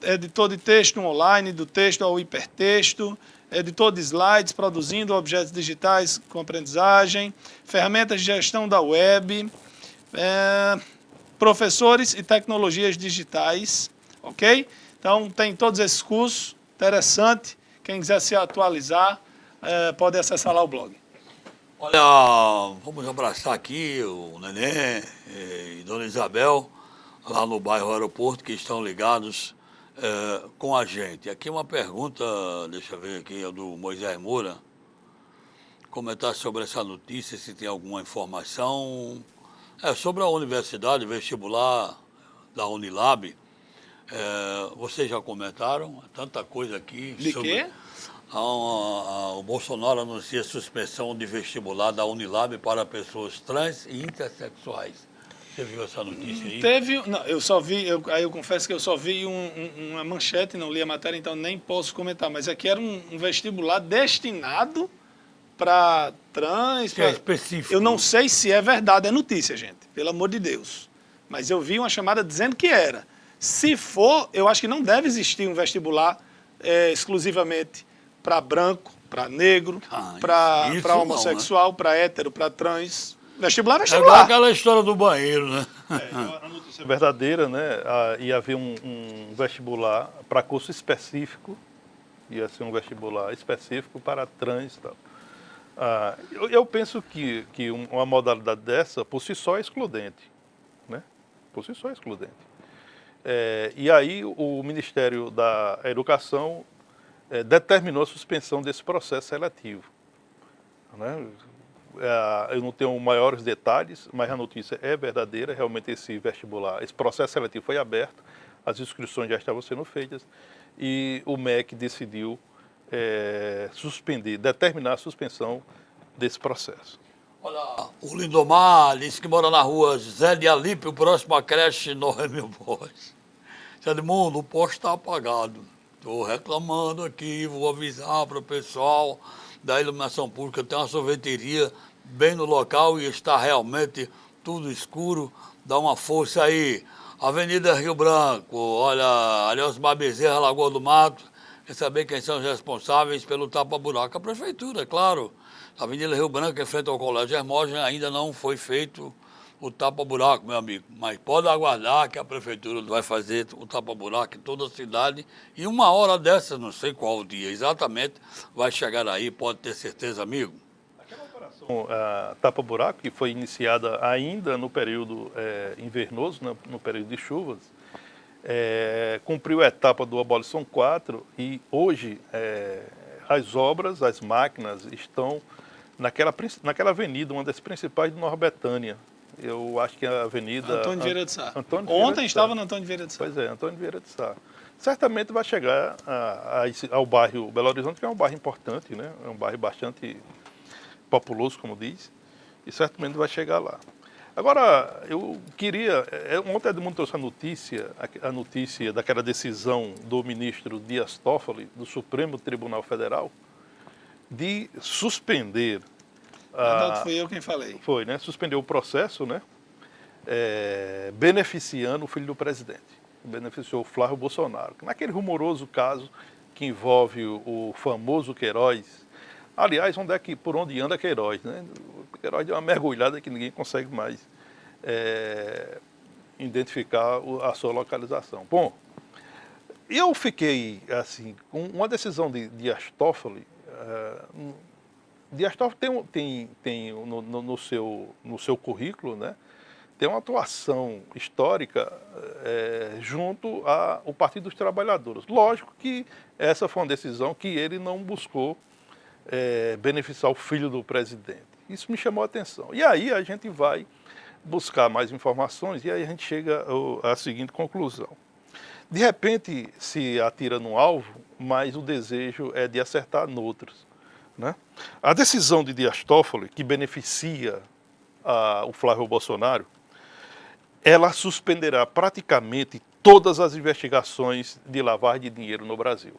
editor de texto online, do texto ao hipertexto, editor de slides, produzindo objetos digitais com aprendizagem, ferramentas de gestão da web, professores e tecnologias digitais, ok? Então, tem todos esses cursos, interessante. Quem quiser se atualizar, pode acessar lá o blog. Olha, vamos abraçar aqui o Neném e Dona Isabel, lá no bairro Aeroporto, que estão ligados com a gente. Aqui uma pergunta, deixa eu ver aqui, é do Moisés Moura. Comentar sobre essa notícia, se tem alguma informação. Sobre a universidade vestibular da Unilab. Vocês já comentaram tanta coisa aqui. De quê? O Bolsonaro anuncia suspensão de vestibular da Unilab para pessoas trans e intersexuais. Você viu essa notícia aí? Não, eu só vi, eu confesso que eu só vi uma manchete, não li a matéria, então nem posso comentar, mas aqui era um vestibular destinado para trans. É específico. Eu não sei se é verdade, é notícia, gente, pelo amor de Deus. Mas eu vi uma chamada dizendo que era. Se for, eu acho que não deve existir um vestibular exclusivamente para branco, para negro, para homossexual, para hétero, para trans. Vestibular. É igual aquela história do banheiro, né? A notícia é verdadeira, né? Ia haver um vestibular para curso específico, ia ser um vestibular específico para trans e tal. Eu penso que uma modalidade dessa, por si só, é excludente, né? Por si só é excludente. E aí o Ministério da Educação determinou a suspensão desse processo seletivo, né? Eu não tenho maiores detalhes, mas a notícia é verdadeira. Realmente esse vestibular, esse processo seletivo foi aberto, as inscrições já estavam sendo feitas e o MEC decidiu determinar a suspensão desse processo. Olha, o Lindomar disse que mora na rua Zé de Alípio, próximo à creche Noemi Borges. Edmundo, o poste está apagado. Estou reclamando aqui, vou avisar para o pessoal da iluminação pública. Tem uma sorveteria bem no local e está realmente tudo escuro. Dá uma força aí. Avenida Rio Branco, olha, ali Osmar Bezerra, Lagoa do Mato. Quer saber quem são os responsáveis pelo tapa-buraco? A prefeitura, claro. A Avenida Rio Branco, em frente ao Colégio Hermógenes, ainda não foi feito o tapa-buraco, meu amigo. Mas pode aguardar que a prefeitura vai fazer o tapa-buraco em toda a cidade. E uma hora dessas, não sei qual dia exatamente, vai chegar aí, pode ter certeza, amigo. Aquela operação tapa-buraco, que foi iniciada ainda no período invernoso, né, no período de chuvas, cumpriu a etapa do Abolição 4 e hoje as obras, as máquinas estão naquela avenida, uma das principais de Nova Betânia. Eu acho que é a avenida... Antônio Vieira de Sá. Ontem estava no Antônio Vieira de Sá. Pois é, Antônio Vieira de Sá. certamente vai chegar ao bairro Belo Horizonte, que é um bairro importante, né? É um bairro bastante populoso, como diz, e certamente vai chegar lá. Agora, eu queria... Ontem Edmundo trouxe a notícia daquela decisão do ministro Dias Toffoli, do Supremo Tribunal Federal, de suspender... Fui eu quem falei. Foi, né? Suspendeu o processo, né? Beneficiando o filho do presidente. Beneficiou o Flávio Bolsonaro. Naquele rumoroso caso que envolve o famoso Queiroz. Aliás, por onde anda Queiroz, né? O Queiroz deu uma mergulhada que ninguém consegue mais identificar a sua localização. Bom, eu fiquei, assim, com uma decisão de Dias Toffoli. Dias Toffoli tem no seu currículo, né? Tem uma atuação histórica junto ao Partido dos Trabalhadores. Lógico que essa foi uma decisão que ele não buscou beneficiar o filho do presidente. Isso me chamou a atenção. E aí a gente vai buscar mais informações e aí a gente chega à seguinte conclusão. De repente se atira num alvo, mas o desejo é de acertar noutros, né? A decisão de Dias Toffoli, que beneficia o Flávio Bolsonaro, ela suspenderá praticamente todas as investigações de lavagem de dinheiro no Brasil.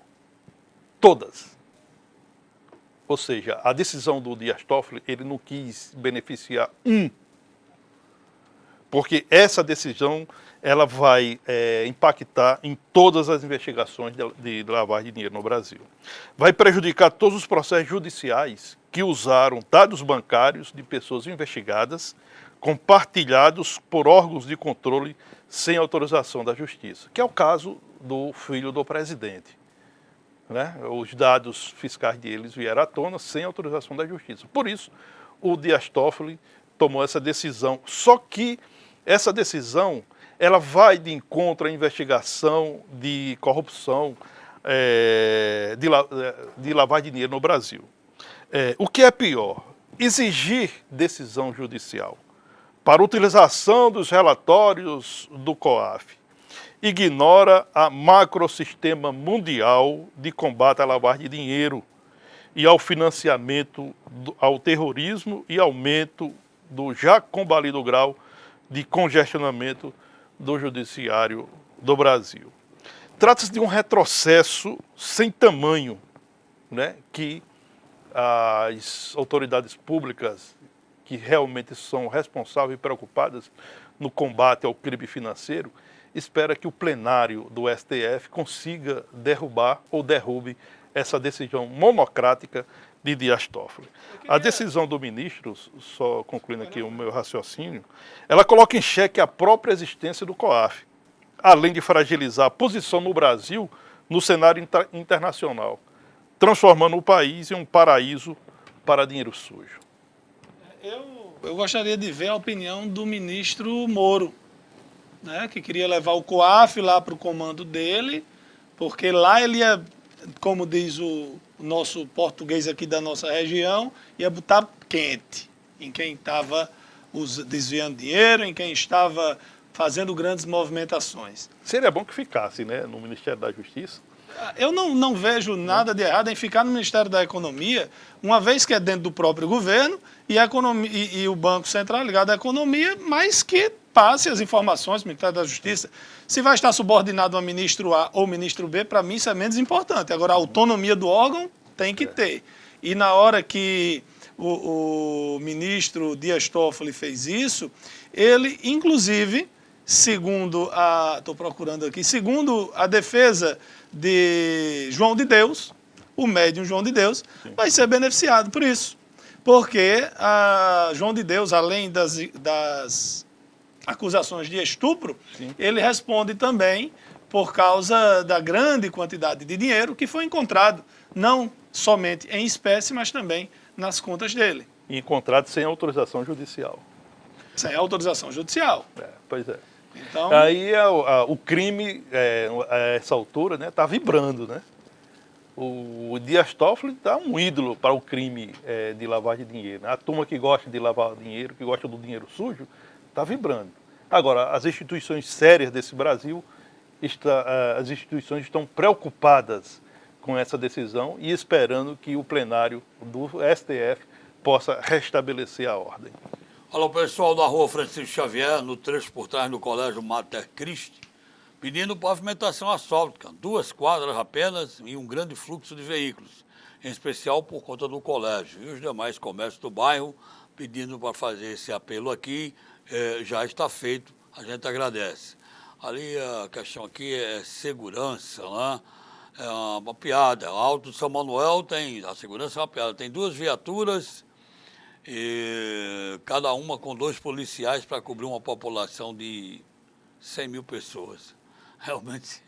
Todas. Ou seja, a decisão do Dias Toffoli, ele não quis beneficiar porque essa decisão ela vai impactar em todas as investigações de lavagem de dinheiro no Brasil. Vai prejudicar todos os processos judiciais que usaram dados bancários de pessoas investigadas, compartilhados por órgãos de controle sem autorização da Justiça, que é o caso do filho do presidente, né? Os dados fiscais deles vieram à tona sem autorização da Justiça. Por isso, o Dias Toffoli tomou essa decisão. Só que essa decisão ela vai de encontro à investigação de corrupção, de lavagem de dinheiro no Brasil. O que é pior? Exigir decisão judicial para utilização dos relatórios do COAF ignora a macrosistema mundial de combate à lavagem de dinheiro e ao financiamento ao terrorismo e aumento do já combalido grau de congestionamento do judiciário do Brasil. Trata-se de um retrocesso sem tamanho, né, que as autoridades públicas que realmente são responsáveis e preocupadas no combate ao crime financeiro, espera que o plenário do STF consiga derrubar ou derrube essa decisão monocrática de Dias Toffoli. A decisão do ministro, só concluindo aqui o meu raciocínio, ela coloca em xeque a própria existência do COAF, além de fragilizar a posição no Brasil no cenário internacional, transformando o país em um paraíso para dinheiro sujo. Eu gostaria de ver a opinião do ministro Moro, né, que queria levar o COAF lá para o comando dele, porque lá ele ia, como diz o nosso português aqui da nossa região, ia botar quente em quem estava desviando dinheiro, em quem estava fazendo grandes movimentações. Seria bom que ficasse, né, no Ministério da Justiça. Eu não vejo nada de errado em ficar no Ministério da Economia, uma vez que é dentro do próprio governo e o Banco Central ligado à economia, mas que passe as informações para o Ministério da Justiça. Se vai estar subordinado a ministro A ou ministro B, para mim isso é menos importante. Agora, a autonomia do órgão tem que ter. E na hora que o ministro Dias Toffoli fez isso, ele, inclusive, segundo a defesa de João de Deus, o médium João de Deus, vai ser beneficiado por isso. Porque João de Deus, além das acusações de estupro, ele responde também por causa da grande quantidade de dinheiro que foi encontrado, não somente em espécie, mas também nas contas dele. E encontrado sem autorização judicial. Sem autorização judicial. Pois é. Então, aí o crime, a essa altura, né, está vibrando, né? O Dias Toffoli está um ídolo para o crime de lavagem de dinheiro. A turma que gosta de lavar dinheiro, que gosta do dinheiro sujo, está vibrando. Agora, as instituições sérias desse Brasil as instituições estão preocupadas com essa decisão e esperando que o plenário do STF possa restabelecer a ordem. Olha o pessoal da rua Francisco Xavier, no trecho por trás do Colégio Mater Christi, pedindo pavimentação asfáltica, 2 quadras apenas e um grande fluxo de veículos, em especial por conta do colégio. E os demais comércios do bairro pedindo para fazer esse apelo aqui, já está feito, a gente agradece. Ali a questão aqui é segurança, né? É uma piada. O Alto de São Manuel tem, a segurança é uma piada, tem 2 viaturas, e cada uma com 2 policiais para cobrir uma população de 100 mil pessoas. Realmente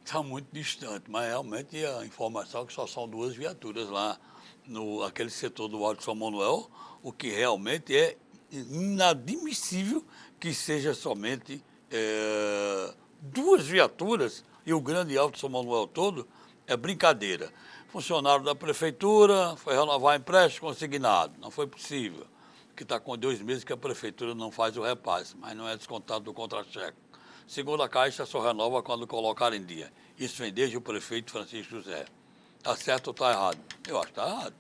está muito distante, mas realmente a informação é que só são 2 viaturas lá naquele setor do Alto de São Manuel, o que realmente é inadmissível que seja somente 2 viaturas e o grande Alto de São Manuel todo é brincadeira. Funcionário da prefeitura foi renovar empréstimo consignado, não foi possível, porque está com 2 meses que a prefeitura não faz o repasse, mas não é descontado do contra-cheque. Segundo a Caixa, só renova quando colocar em dia. Isso vem desde o prefeito Francisco José. Está certo ou está errado? Eu acho que está errado.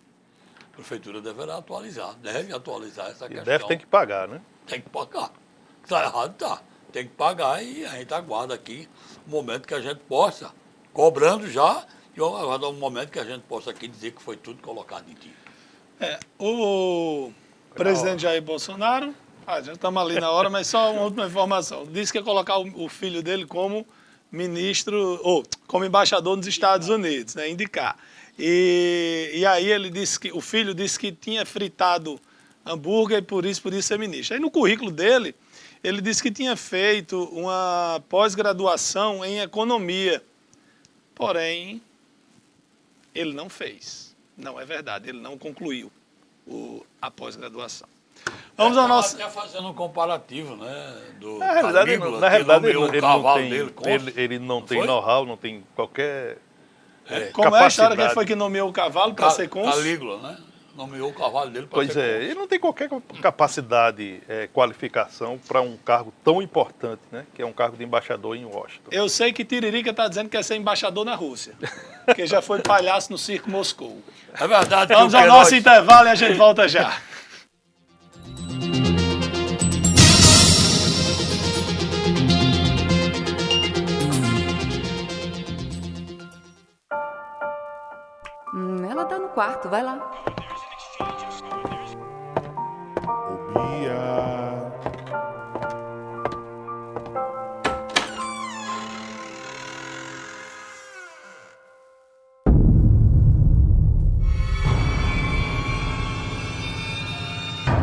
A prefeitura deverá atualizar, deve atualizar essa questão. Deve ter que pagar, né? Tem que pagar. Está errado, tá. Tem que pagar e a gente aguarda aqui o momento que a gente possa, cobrando já, e aguarda um momento que a gente possa aqui dizer que foi tudo colocado em dia. O presidente Jair Bolsonaro, já estamos ali na hora, mas só uma última informação, disse que ia colocar o filho dele como ministro, ou como embaixador nos Estados Unidos, né, indicar. E aí ele disse que, o filho disse que tinha fritado hambúrguer e por isso podia ser ministro. Aí no currículo dele, ele disse que tinha feito uma pós-graduação em economia, porém, ele não fez. Não é verdade, ele não concluiu a pós-graduação. Vamos ao nosso... Até fazendo um comparativo, né? Na realidade, ele não tem know-how, não tem qualquer Como é a história que foi que nomeou o cavalo para ser cônsul? Calígula, né? Nomeou o cavalo dele para ser cônsul. Ele não tem qualquer capacidade, qualificação para um cargo tão importante, né? Que é um cargo de embaixador em Washington. Eu sei que Tiririca está dizendo que quer ser embaixador na Rússia, porque já foi palhaço no Circo Moscou. É verdade. Vamos ao nosso intervalo e a gente volta já. Ela tá no quarto, vai lá.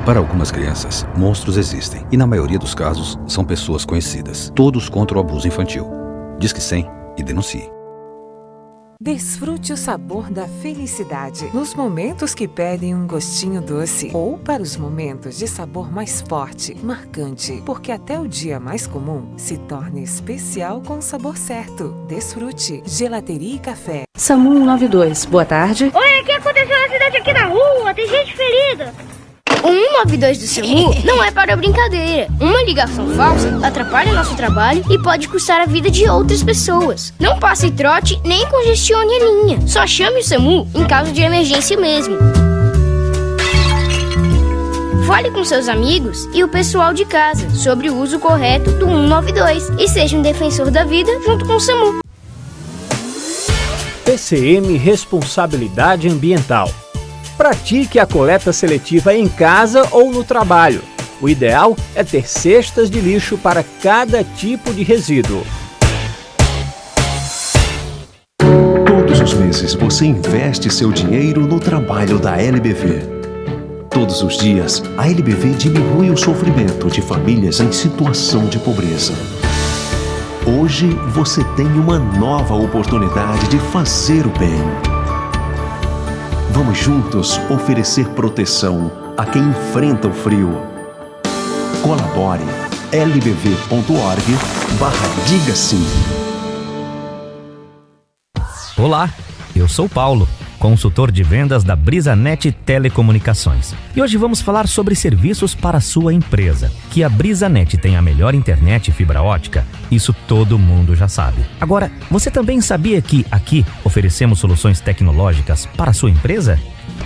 Para algumas crianças, monstros existem e, na maioria dos casos, são pessoas conhecidas. Todos contra o abuso infantil. Disque 100 e denuncie. Desfrute o sabor da felicidade nos momentos que pedem um gostinho doce ou para os momentos de sabor mais forte, marcante, porque até o dia mais comum se torna especial com o sabor certo. Desfrute. Gelateria e café. SAMU 192, boa tarde. Oi, o que aconteceu no acidente aqui na rua? Tem gente ferida. O 192 do SAMU não é para brincadeira. Uma ligação falsa atrapalha nosso trabalho e pode custar a vida de outras pessoas. Não passe trote nem congestione a linha. Só chame o SAMU em caso de emergência mesmo. Fale com seus amigos e o pessoal de casa sobre o uso correto do 192 e seja um defensor da vida junto com o SAMU. PCM Responsabilidade Ambiental. Pratique a coleta seletiva em casa ou no trabalho. O ideal é ter cestas de lixo para cada tipo de resíduo. Todos os meses você investe seu dinheiro no trabalho da LBV. Todos os dias, a LBV diminui o sofrimento de famílias em situação de pobreza. Hoje você tem uma nova oportunidade de fazer o bem. Vamos juntos oferecer proteção a quem enfrenta o frio. Colabore lbv.org/diga sim. Olá, eu sou Paulo. consultor de vendas da BrisaNet Telecomunicações. E hoje vamos falar sobre serviços para a sua empresa. Que a BrisaNet tem a melhor internet e fibra ótica, isso todo mundo já sabe. Agora, você também sabia que aqui oferecemos soluções tecnológicas para a sua empresa?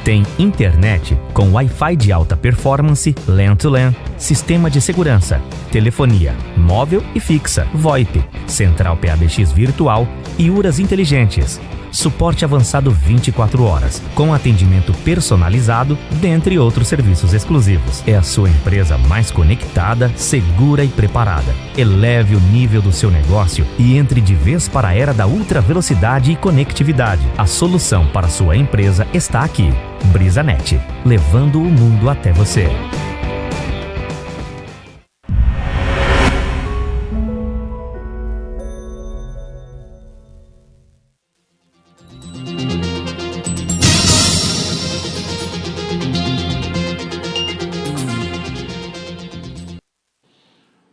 Tem internet com Wi-Fi de alta performance, LAN-to-LAN, sistema de segurança, telefonia, móvel e fixa, VoIP, central PABX virtual e URAs inteligentes. Suporte avançado 24 horas, com atendimento personalizado, dentre outros serviços exclusivos. É a sua empresa mais conectada, segura e preparada. Eleve o nível do seu negócio e entre de vez para a era da ultravelocidade e conectividade. A solução para a sua empresa está aqui. BrisaNet, levando o mundo até você.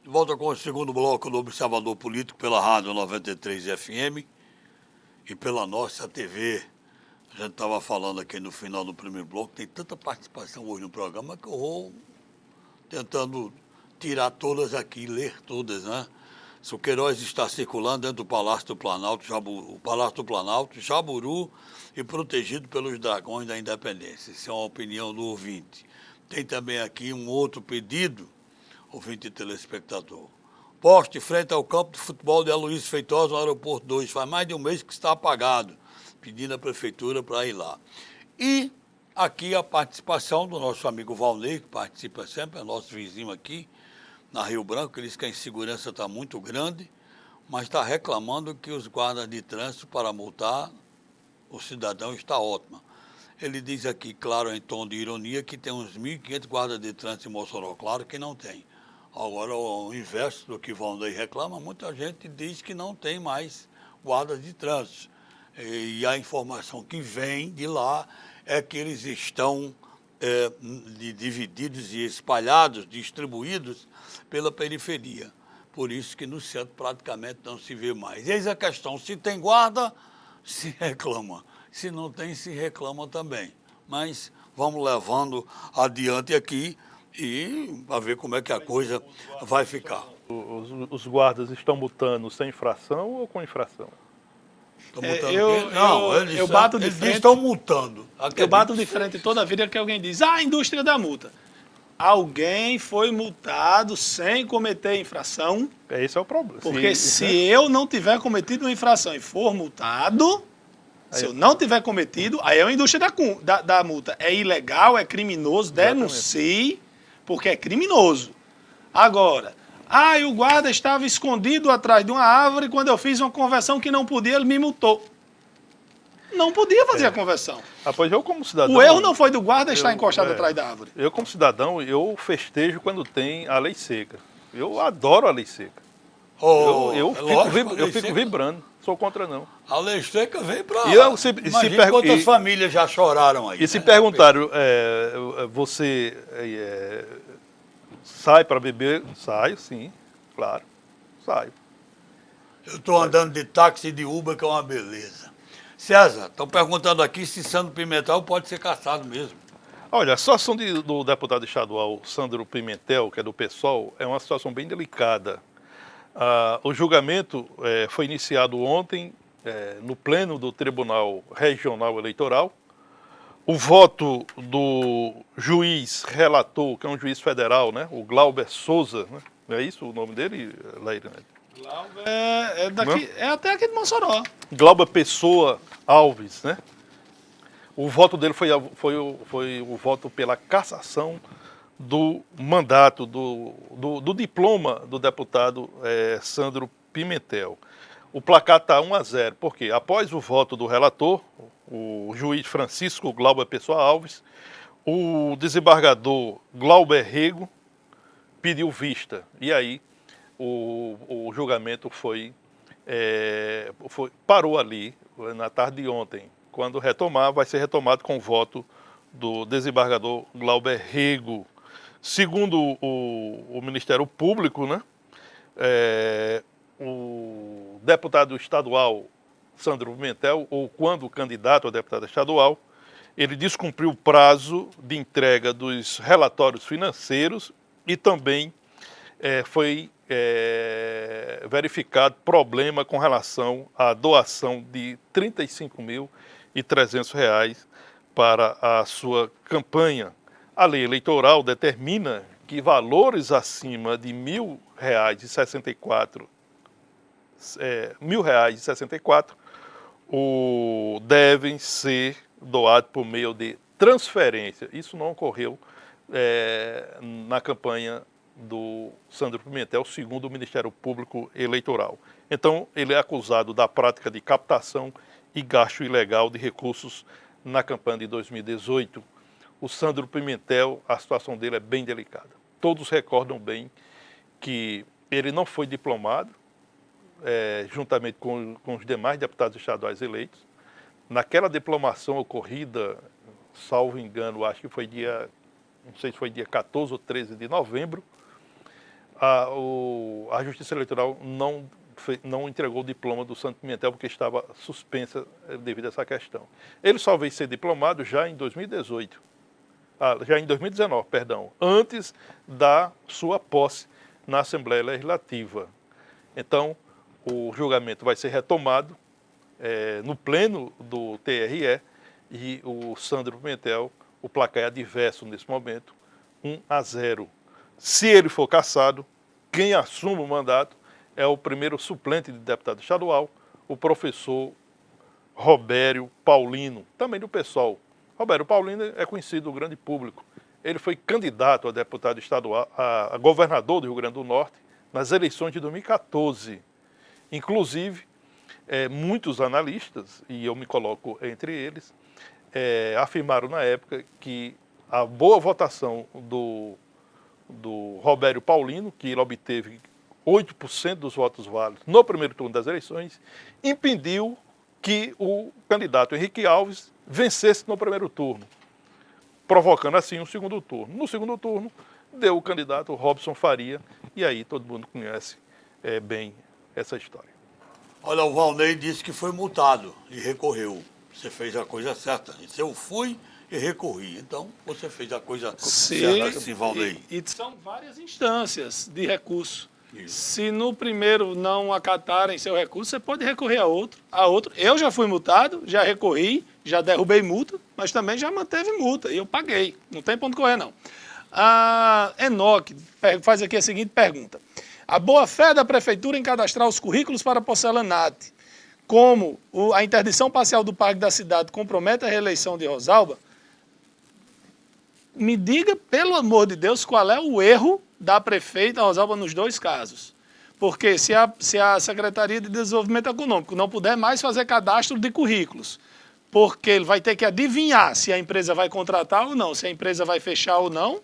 Volta com o segundo bloco do Observador Político pela Rádio 93 FM e pela nossa TV. A gente estava falando aqui no final do primeiro bloco, tem tanta participação hoje no programa que eu vou tentando tirar todas aqui, ler todas, né? O Queiroz está circulando dentro do Palácio do Planalto, Jaburu e protegido pelos dragões da independência. Isso é uma opinião do ouvinte. Tem também aqui um outro pedido, ouvinte e telespectador. Poste frente ao campo de futebol de Aloysio Feitosa, no Aeroporto 2. Faz mais de um mês que está apagado, pedindo à prefeitura para ir lá. E aqui a participação do nosso amigo Valnei, que participa sempre, é nosso vizinho aqui, na Rio Branco. Ele diz que a insegurança está muito grande, mas está reclamando que os guardas de trânsito para multar o cidadão está ótima. Ele diz aqui, claro, em tom de ironia, que tem uns 1.500 guardas de trânsito em Mossoró. Claro que não tem. Agora, o inverso do que Valnei reclama, muita gente diz que não tem mais guardas de trânsito. E a informação que vem de lá é que eles estão divididos e espalhados, distribuídos pela periferia. Por isso que no centro praticamente não se vê mais. Eis a questão, se tem guarda, se reclama. Se não tem, se reclama também. Mas vamos levando adiante aqui e para ver como é que a coisa vai ficar. Os guardas estão multando sem infração ou com infração? Eu bato de frente. Eles estão multando. Eu bato de frente toda a vida que alguém diz, a indústria da multa. Alguém foi multado sem cometer infração. Esse é o problema. Porque se eu não tiver cometido uma infração e for multado, se eu não tiver cometido, aí é a indústria da multa. É ilegal, é criminoso, denuncie, porque é criminoso. Agora, o guarda estava escondido atrás de uma árvore quando eu fiz uma conversão que não podia, ele me multou. Não podia fazer a conversão. Pois eu, como cidadão, o erro não foi do guarda estar encostado atrás da árvore. Eu, como cidadão, eu festejo quando tem a lei seca. Eu adoro a lei seca. Eu fico vibrando. Sou contra, não. A lei seca vem para... Imagina quantas famílias já choraram aí. E se perguntaram, você sai para beber? Saio, sim, claro, saio. Eu estou andando de táxi e de Uber, que é uma beleza. César, estão perguntando aqui se Sandro Pimentel pode ser cassado mesmo. Olha, a situação do deputado estadual Sandro Pimentel, que é do PSOL, é uma situação bem delicada. O julgamento foi iniciado ontem no pleno do Tribunal Regional Eleitoral. O voto do juiz relator, que é um juiz federal, né, o Glauber Souza, né? É isso o nome dele, Leira? Glauber é até aqui de Mossoró. Glauber Pessoa Alves, né? O voto dele foi o voto pela cassação do mandato, do diploma do deputado Sandro Pimentel. O placar está 1-0, porque após o voto do relator, o juiz Francisco Glauber Pessoa Alves, o desembargador Glauber Rego pediu vista. E aí o julgamento parou ali na tarde de ontem. Quando retomar, vai ser retomado com o voto do desembargador Glauber Rego. Segundo o Ministério Público, né, o deputado estadual Sandro Pimentel, ou quando candidato a deputado estadual, ele descumpriu o prazo de entrega dos relatórios financeiros e também foi verificado problema com relação à doação de R$ 35.300 para a sua campanha. A lei eleitoral determina que valores acima de R$ 1.064 devem ser doados por meio de transferência. Isso não ocorreu na campanha do Sandro Pimentel, segundo o Ministério Público Eleitoral. Então, ele é acusado da prática de captação e gasto ilegal de recursos na campanha de 2018. O Sandro Pimentel, a situação dele é bem delicada. Todos recordam bem que ele não foi diplomado, juntamente com os demais deputados estaduais eleitos. Naquela diplomação ocorrida, salvo engano, acho que foi não sei se foi dia 14 ou 13 de novembro, a Justiça Eleitoral não entregou o diploma do Sandro Pimentel porque estava suspensa devido a essa questão. Ele só veio ser diplomado já em 2019, antes da sua posse na Assembleia Legislativa. Então, o julgamento vai ser retomado no pleno do TRE e o Sandro Pimentel, o placar é adverso nesse momento, 1-0. Se ele for cassado, quem assume o mandato é o primeiro suplente de deputado estadual, o professor Robério Paulino, também do PSOL. Robério Paulino é conhecido do grande público. Ele foi candidato a deputado estadual, a governador do Rio Grande do Norte, nas eleições de 2014. Inclusive, muitos analistas, e eu me coloco entre eles, afirmaram na época que a boa votação do Robério Paulino, que ele obteve 8% dos votos válidos no primeiro turno das eleições, impediu que o candidato Henrique Alves vencesse no primeiro turno, provocando assim um segundo turno. No segundo turno, deu o candidato Robson Faria, e aí todo mundo conhece bem essa história. Olha, o Valnei disse que foi multado e recorreu. Você fez a coisa certa. Eu fui e recorri. Então, você fez a coisa certa, sim, Valnei. E são várias instâncias de recurso. Isso. Se no primeiro não acatarem seu recurso, você pode recorrer a outro. Eu já fui multado, já recorri, já derrubei multa, mas também já manteve multa e eu paguei. Não tem ponto correr, não. A Enoque faz aqui a seguinte pergunta. A boa-fé da Prefeitura em cadastrar os currículos para porcelanato, como a interdição parcial do Parque da Cidade compromete a reeleição de Rosalba, me diga, pelo amor de Deus, qual é o erro da prefeita Rosalba nos dois casos. Porque se a Secretaria de Desenvolvimento Econômico não puder mais fazer cadastro de currículos, porque ele vai ter que adivinhar se a empresa vai contratar ou não, se a empresa vai fechar ou não,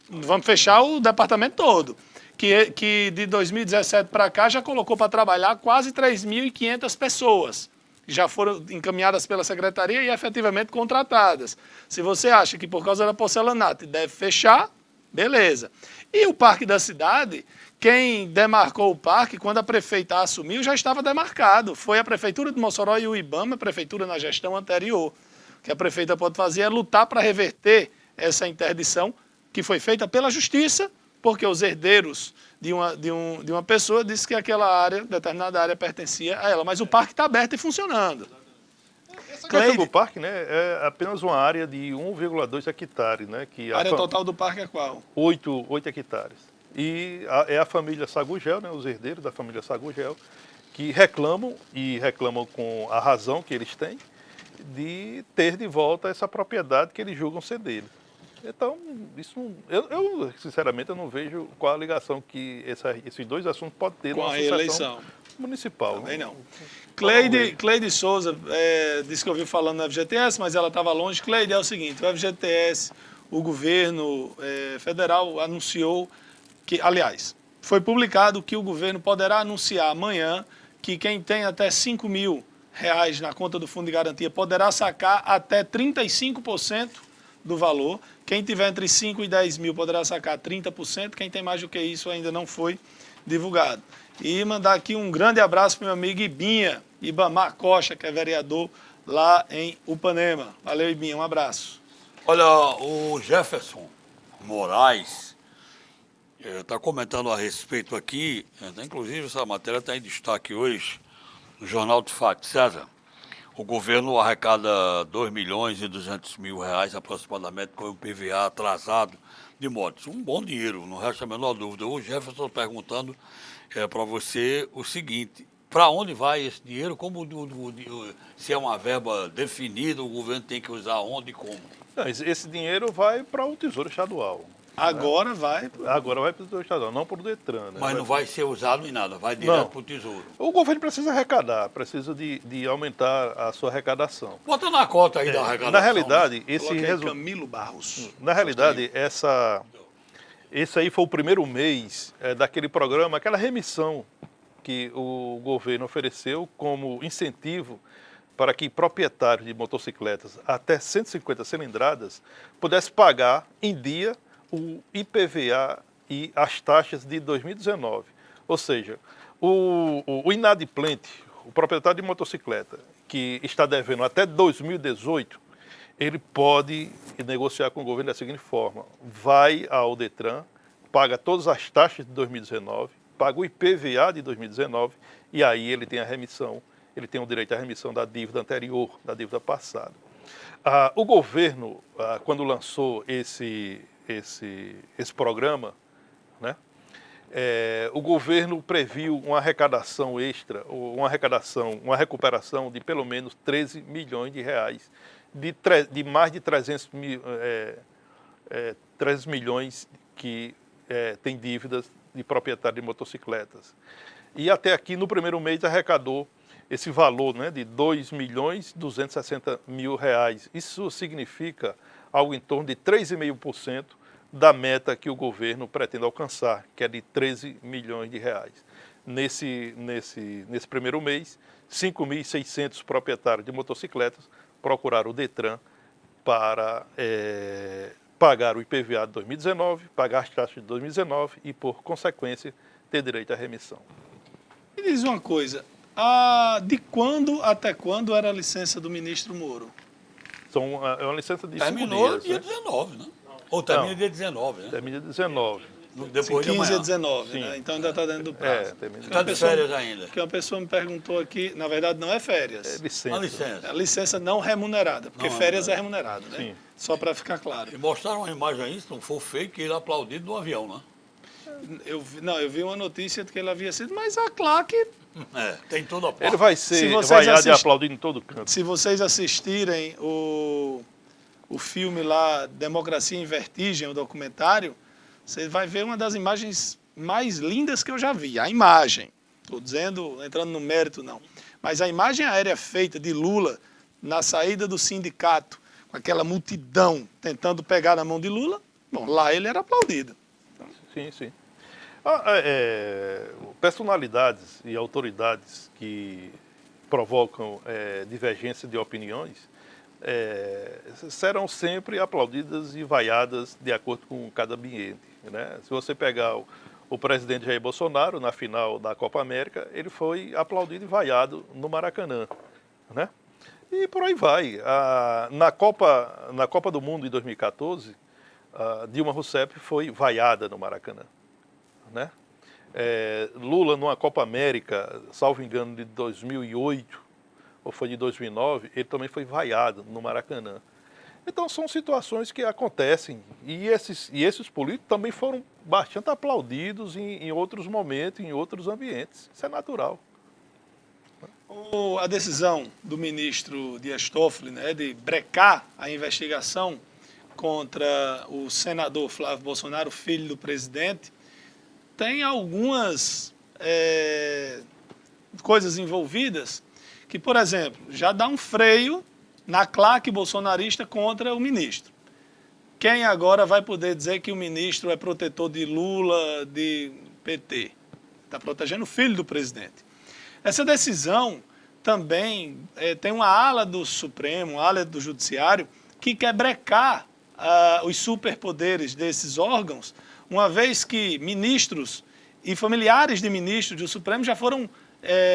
vamos fechar o departamento todo. Que de 2017 para cá já colocou para trabalhar quase 3.500 pessoas. Já foram encaminhadas pela Secretaria e efetivamente contratadas. Se você acha que por causa da porcelanato deve fechar, beleza. E o Parque da Cidade, quem demarcou o parque, quando a prefeita assumiu, já estava demarcado. Foi a Prefeitura de Mossoró e o IBAMA, a Prefeitura na gestão anterior. O que a prefeita pode fazer é lutar para reverter essa interdição que foi feita pela Justiça, porque os herdeiros de uma pessoa disse que aquela área, determinada área, pertencia a ela. Mas o parque está aberto e funcionando. Essa questão do parque, né, é apenas uma área de 1,2 hectares. Né, que a área total do parque é qual? 8 hectares. E é a família Sagugel, né, os herdeiros da família Sagugel, que reclamam, e reclamam com a razão que eles têm, de ter de volta essa propriedade que eles julgam ser deles. Então, isso eu sinceramente eu não vejo qual a ligação que esses dois assuntos podem ter com a eleição municipal. Também não. Cleide Souza disse que ouviu falando no FGTS, mas ela estava longe. Cleide, é o seguinte, o FGTS, o governo federal anunciou que, aliás, foi publicado que o governo poderá anunciar amanhã que quem tem até R$5.000 na conta do Fundo de Garantia poderá sacar até 35% do valor. Quem tiver entre 5 e 10 mil poderá sacar 30%. Quem tem mais do que isso ainda não foi divulgado. E mandar aqui um grande abraço para o meu amigo Ibinha, Ibamar Costa, que é vereador lá em Upanema. Valeu, Ibinha, um abraço. Olha, o Jefferson Moraes está comentando a respeito aqui, inclusive essa matéria está em destaque hoje, no Jornal do Fato. César, o governo arrecada R$2.200.000 aproximadamente com o PVA atrasado de motos. Um bom dinheiro, não resta a menor dúvida. O Jefferson está perguntando para você o seguinte: para onde vai esse dinheiro? Se é uma verba definida, o governo tem que usar onde e como? Não, esse dinheiro vai para o Tesouro Estadual. Agora vai. Agora vai para o Tesouro Estadual, não para o Detran. Né? Mas não vai ser usado em nada, vai direto para o Tesouro. O governo precisa arrecadar, precisa de aumentar a sua arrecadação. Bota na cota aí da arrecadação. Na realidade, Camilo Barros. Na realidade, esse aí foi o primeiro mês daquele programa, aquela remissão que o governo ofereceu como incentivo para que proprietários de motocicletas até 150 cilindradas pudessem pagar em dia o IPVA e as taxas de 2019. Ou seja, o inadimplente, o proprietário de motocicleta, que está devendo até 2018, ele pode negociar com o governo da seguinte forma: vai ao Detran, paga todas as taxas de 2019, paga o IPVA de 2019 e aí ele tem a remissão, ele tem o direito à remissão da dívida anterior, da dívida passada. O governo, quando lançou esse programa, né, o governo previu uma arrecadação extra, uma recuperação de pelo menos 13 milhões de reais, de mais de 300 milhões que tem dívidas de proprietário de motocicletas. E até aqui, no primeiro mês, arrecadou esse valor, né, de R$2.260.000. Isso significa algo em torno de 3,5% da meta que o governo pretende alcançar, que é de 13 milhões de reais. Nesse primeiro mês, 5.600 proprietários de motocicletas procuraram o Detran para pagar o IPVA de 2019, pagar as taxas de 2019 e, por consequência, ter direito à remissão. Me diz uma coisa, de quando até quando era a licença do ministro Moro? É uma licença de 5 dias. Terminou dia 19, né? Ou termina dia 19, né? Termina dia 19. Depois de 15 amanhã. a 19, né? Então ainda está dentro do prazo. Está de férias ainda. Porque uma pessoa me perguntou aqui, na verdade não é férias. É licença. Uma licença. É licença não remunerada, porque férias é remunerada, né? Sim. Só para ficar claro. E mostraram uma imagem aí, se não for fake, ele aplaudido no avião, né? Eu vi uma notícia de que ele havia sido, mas a claque... tem toda a parte. Ele vai ser vaiado e aplaudido em todo canto. Se vocês assistirem o filme lá, Democracia em Vertigem, o documentário, você vai ver uma das imagens mais lindas que eu já vi. A imagem, estou dizendo, entrando no mérito não, mas a imagem aérea feita de Lula na saída do sindicato, com aquela multidão tentando pegar na mão de Lula, bom, lá ele era aplaudido. Sim, sim. Personalidades e autoridades que provocam divergência de opiniões serão sempre aplaudidas e vaiadas de acordo com cada ambiente, né? Se você pegar o presidente Jair Bolsonaro, na final da Copa América, ele foi aplaudido e vaiado no Maracanã, né? E por aí vai. Na Copa do Mundo em 2014, Dilma Rousseff foi vaiada no Maracanã, né? Lula, numa Copa América, salvo engano, de 2008, ou foi de 2009, ele também foi vaiado no Maracanã. Então são situações que acontecem e esses políticos também foram bastante aplaudidos em outros momentos, em outros ambientes. Isso é natural. A decisão do ministro Dias Toffoli, né, de brecar a investigação contra o senador Flávio Bolsonaro, filho do presidente, tem algumas coisas envolvidas que, por exemplo, já dá um freio na claque bolsonarista contra o ministro. Quem agora vai poder dizer que o ministro é protetor de Lula, de PT? Está protegendo o filho do presidente. Essa decisão também tem uma ala do Supremo, uma ala do Judiciário, que quer brecar os superpoderes desses órgãos, uma vez que ministros e familiares de ministros do Supremo já foram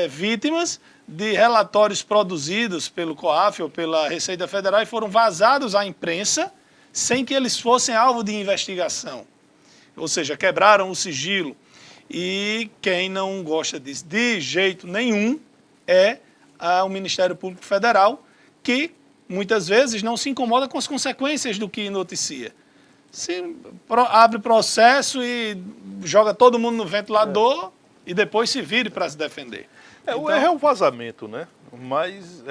vítimas de relatórios produzidos pelo COAF ou pela Receita Federal e foram vazados à imprensa sem que eles fossem alvo de investigação. Ou seja, quebraram o sigilo. E quem não gosta disso de jeito nenhum é o Ministério Público Federal, que muitas vezes não se incomoda com as consequências do que noticia. Abre processo e joga todo mundo no ventilador e depois se vire para se defender. O erro é o vazamento, né? Mas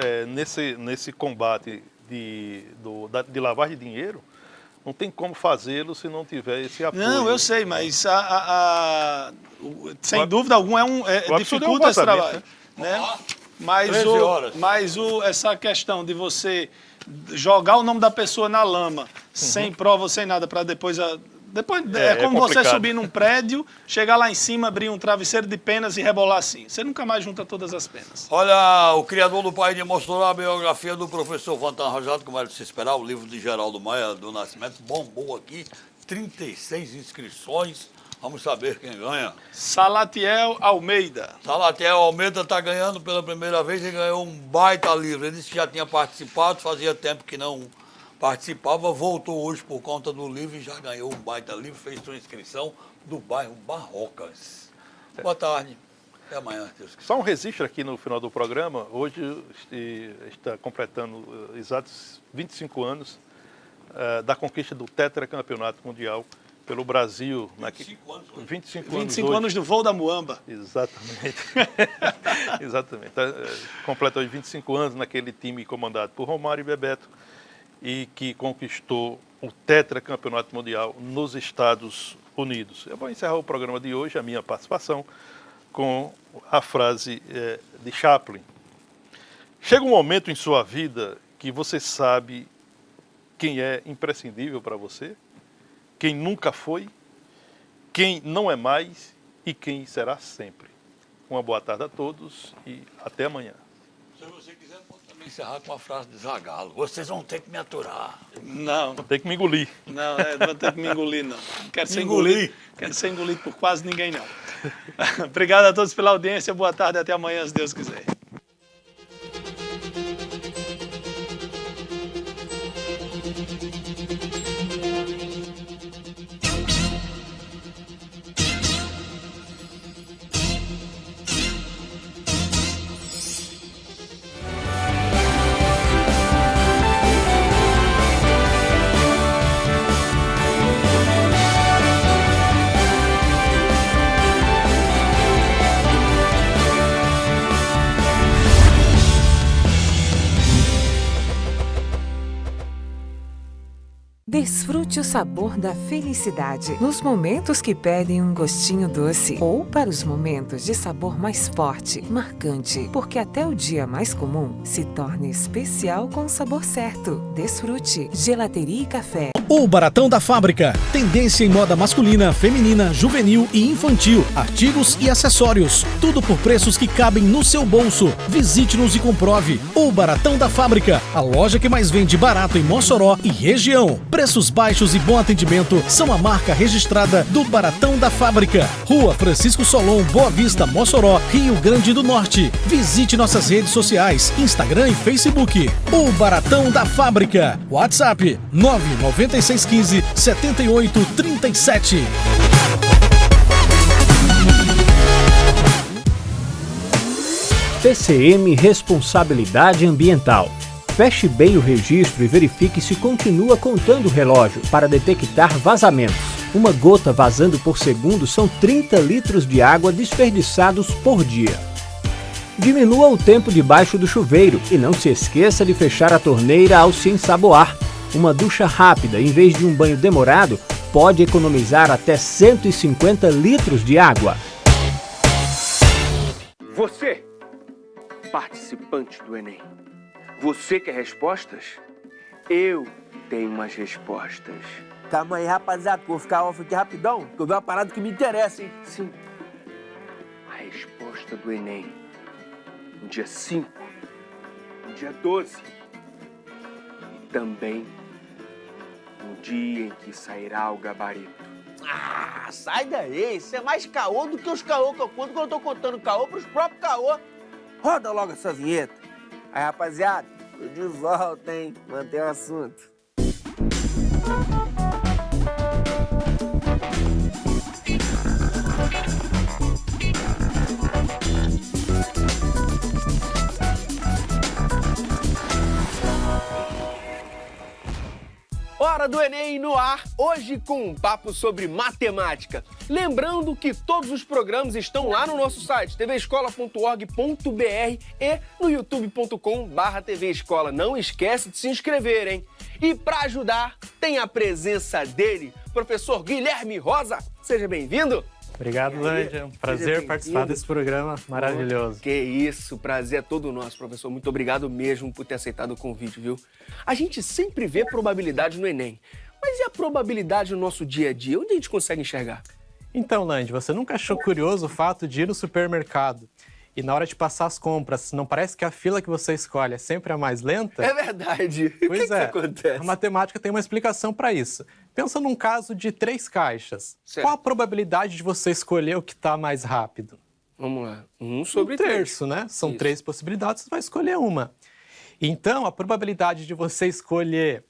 nesse combate de lavagem de dinheiro, não tem como fazê-lo se não tiver esse apoio. Não, eu sei, mas sem dúvida alguma dificulta esse trabalho. Né? Mas, essa questão de você jogar o nome da pessoa na lama, sem prova, sem nada, para depois... É como você subir num prédio, chegar lá em cima, abrir um travesseiro de penas e rebolar assim. Você nunca mais junta todas as penas. Olha, o criador do País mostrou a biografia do professor Vantan Rajado, como era de se esperar, o livro de Geraldo Maia do Nascimento, bombou aqui, 36 inscrições. Vamos saber quem ganha. Salatiel Almeida. Salatiel Almeida está ganhando pela primeira vez e ganhou um baita livro. Ele disse que já tinha participado, fazia tempo que não participava, voltou hoje por conta do livro e já ganhou um baita livro, fez sua inscrição do bairro Barrocas. Boa tarde, até amanhã. Só um registro aqui no final do programa, hoje está completando exatos 25 anos da conquista do tetracampeonato mundial pelo Brasil. 25 anos do voo da Muamba. Exatamente. Exatamente. Completou hoje 25 anos naquele time comandado por Romário e Bebeto, e que conquistou o tetracampeonato mundial nos Estados Unidos. Eu vou encerrar o programa de hoje, a minha participação, com a frase de Chaplin. Chega um momento em sua vida que você sabe quem é imprescindível para você, quem nunca foi, quem não é mais e quem será sempre. Uma boa tarde a todos e até amanhã. Se você quiser, pode também encerrar com a frase de Zagallo. Vocês vão ter que me aturar. Não. Vão ter que me engolir. Não, não vão ter que me engolir, não. Não quero ser engolido. Quero ser engolido por quase ninguém, não. Obrigado a todos pela audiência. Boa tarde e até amanhã, se Deus quiser. Desfrute o sabor da felicidade nos momentos que pedem um gostinho doce ou para os momentos de sabor mais forte, marcante, porque até o dia mais comum se torna especial com o sabor certo. Desfrute Gelateria e Café. O Baratão da Fábrica. Tendência em moda masculina, feminina, juvenil e infantil. Artigos e acessórios. Tudo por preços que cabem no seu bolso. Visite-nos e comprove. O Baratão da Fábrica. A loja que mais vende barato em Mossoró e região. Preços baixos e bom atendimento são a marca registrada do Baratão da Fábrica. Rua Francisco Solon, Boa Vista, Mossoró, Rio Grande do Norte. Visite nossas redes sociais, Instagram e Facebook. O Baratão da Fábrica. WhatsApp 99615 7837. TCM Responsabilidade Ambiental. Feche bem o registro e verifique se continua contando o relógio para detectar vazamentos. Uma gota vazando por segundo são 30 litros de água desperdiçados por dia. Diminua o tempo debaixo do chuveiro e não se esqueça de fechar a torneira ao se ensaboar. Uma ducha rápida, em vez de um banho demorado, pode economizar até 150 litros de água. Você, participante do Enem, você quer respostas? Eu tenho umas respostas. Calma aí, rapaziada, vou ficar off aqui rapidão, que eu vi uma parada que me interessa, hein? Sim, a resposta do Enem, no dia 5, no dia 12 e também no dia em que sairá o gabarito. Ah, sai daí. Isso é mais caô do que os caô que eu conto quando eu tô contando caô pros próprios caô. Roda logo essa vinheta. Aí, rapaziada, tô de volta, hein? Mantém o assunto. Hora do Enem no ar, hoje com um papo sobre matemática. Lembrando que todos os programas estão lá no nosso site, tvescola.org.br e no youtube.com/tvescola. Não esquece de se inscrever, hein? E para ajudar, tem a presença dele, professor Guilherme Rosa. Seja bem-vindo. Obrigado, Lange. É um prazer participar desse programa maravilhoso. Que isso, prazer é todo nosso, professor. Muito obrigado mesmo por ter aceitado o convite, viu? A gente sempre vê probabilidade no Enem, mas e a probabilidade no nosso dia a dia? Onde a gente consegue enxergar? Então, Lange, você nunca achou curioso o fato de ir no supermercado e na hora de passar as compras, não parece que a fila que você escolhe é sempre a mais lenta? É verdade. Pois que acontece? A matemática tem uma explicação para isso. Pensa num caso de 3 caixas. Certo. Qual a probabilidade de você escolher o que está mais rápido? Vamos lá. 1 sobre 3. 1 terço, né? São isso. 3 possibilidades, você vai escolher uma. Então, a probabilidade de você escolher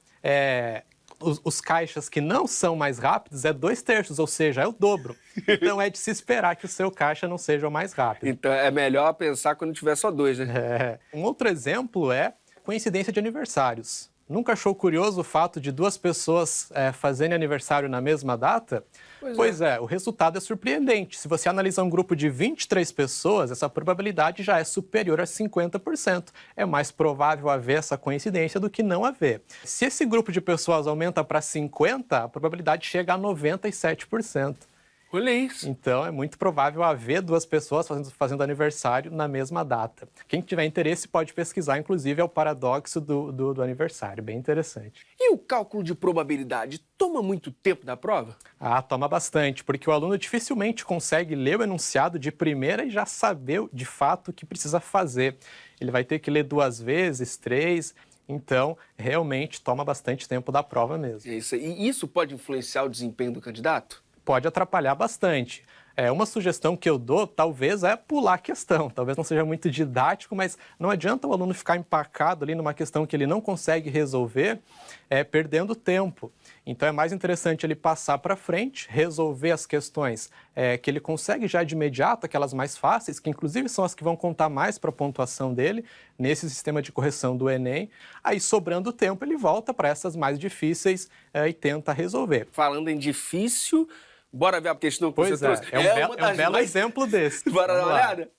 os caixas que não são mais rápidos é 2 terços, ou seja, é o dobro. Então é de se esperar que o seu caixa não seja o mais rápido. Então é melhor pensar quando tiver só 2, né? Um outro exemplo é coincidência de aniversários. Nunca achou curioso o fato de 2 pessoas fazerem aniversário na mesma data? Pois é, o resultado é surpreendente. Se você analisar um grupo de 23 pessoas, essa probabilidade já é superior a 50%. É mais provável haver essa coincidência do que não haver. Se esse grupo de pessoas aumenta para 50%, a probabilidade chega a 97%. Olha isso. Então, é muito provável haver 2 pessoas fazendo aniversário na mesma data. Quem tiver interesse pode pesquisar, inclusive, é o paradoxo do aniversário. Bem interessante. E o cálculo de probabilidade toma muito tempo da prova? Ah, toma bastante, porque o aluno dificilmente consegue ler o enunciado de primeira e já saber, de fato, o que precisa fazer. Ele vai ter que ler 2 vezes, 3... Então, realmente, toma bastante tempo da prova mesmo. Isso. E isso pode influenciar o desempenho do candidato? Pode atrapalhar bastante. Uma sugestão que eu dou, talvez, é pular a questão. Talvez não seja muito didático, mas não adianta o aluno ficar empacado ali numa questão que ele não consegue resolver, perdendo tempo. Então, é mais interessante ele passar para frente, resolver as questões que ele consegue já de imediato, aquelas mais fáceis, que inclusive são as que vão contar mais para a pontuação dele, nesse sistema de correção do Enem. Aí, sobrando tempo, ele volta para essas mais difíceis e tenta resolver. Falando em difícil... Bora ver a questão que você trouxe. É um belo exemplo desse. Bora dar uma olhada?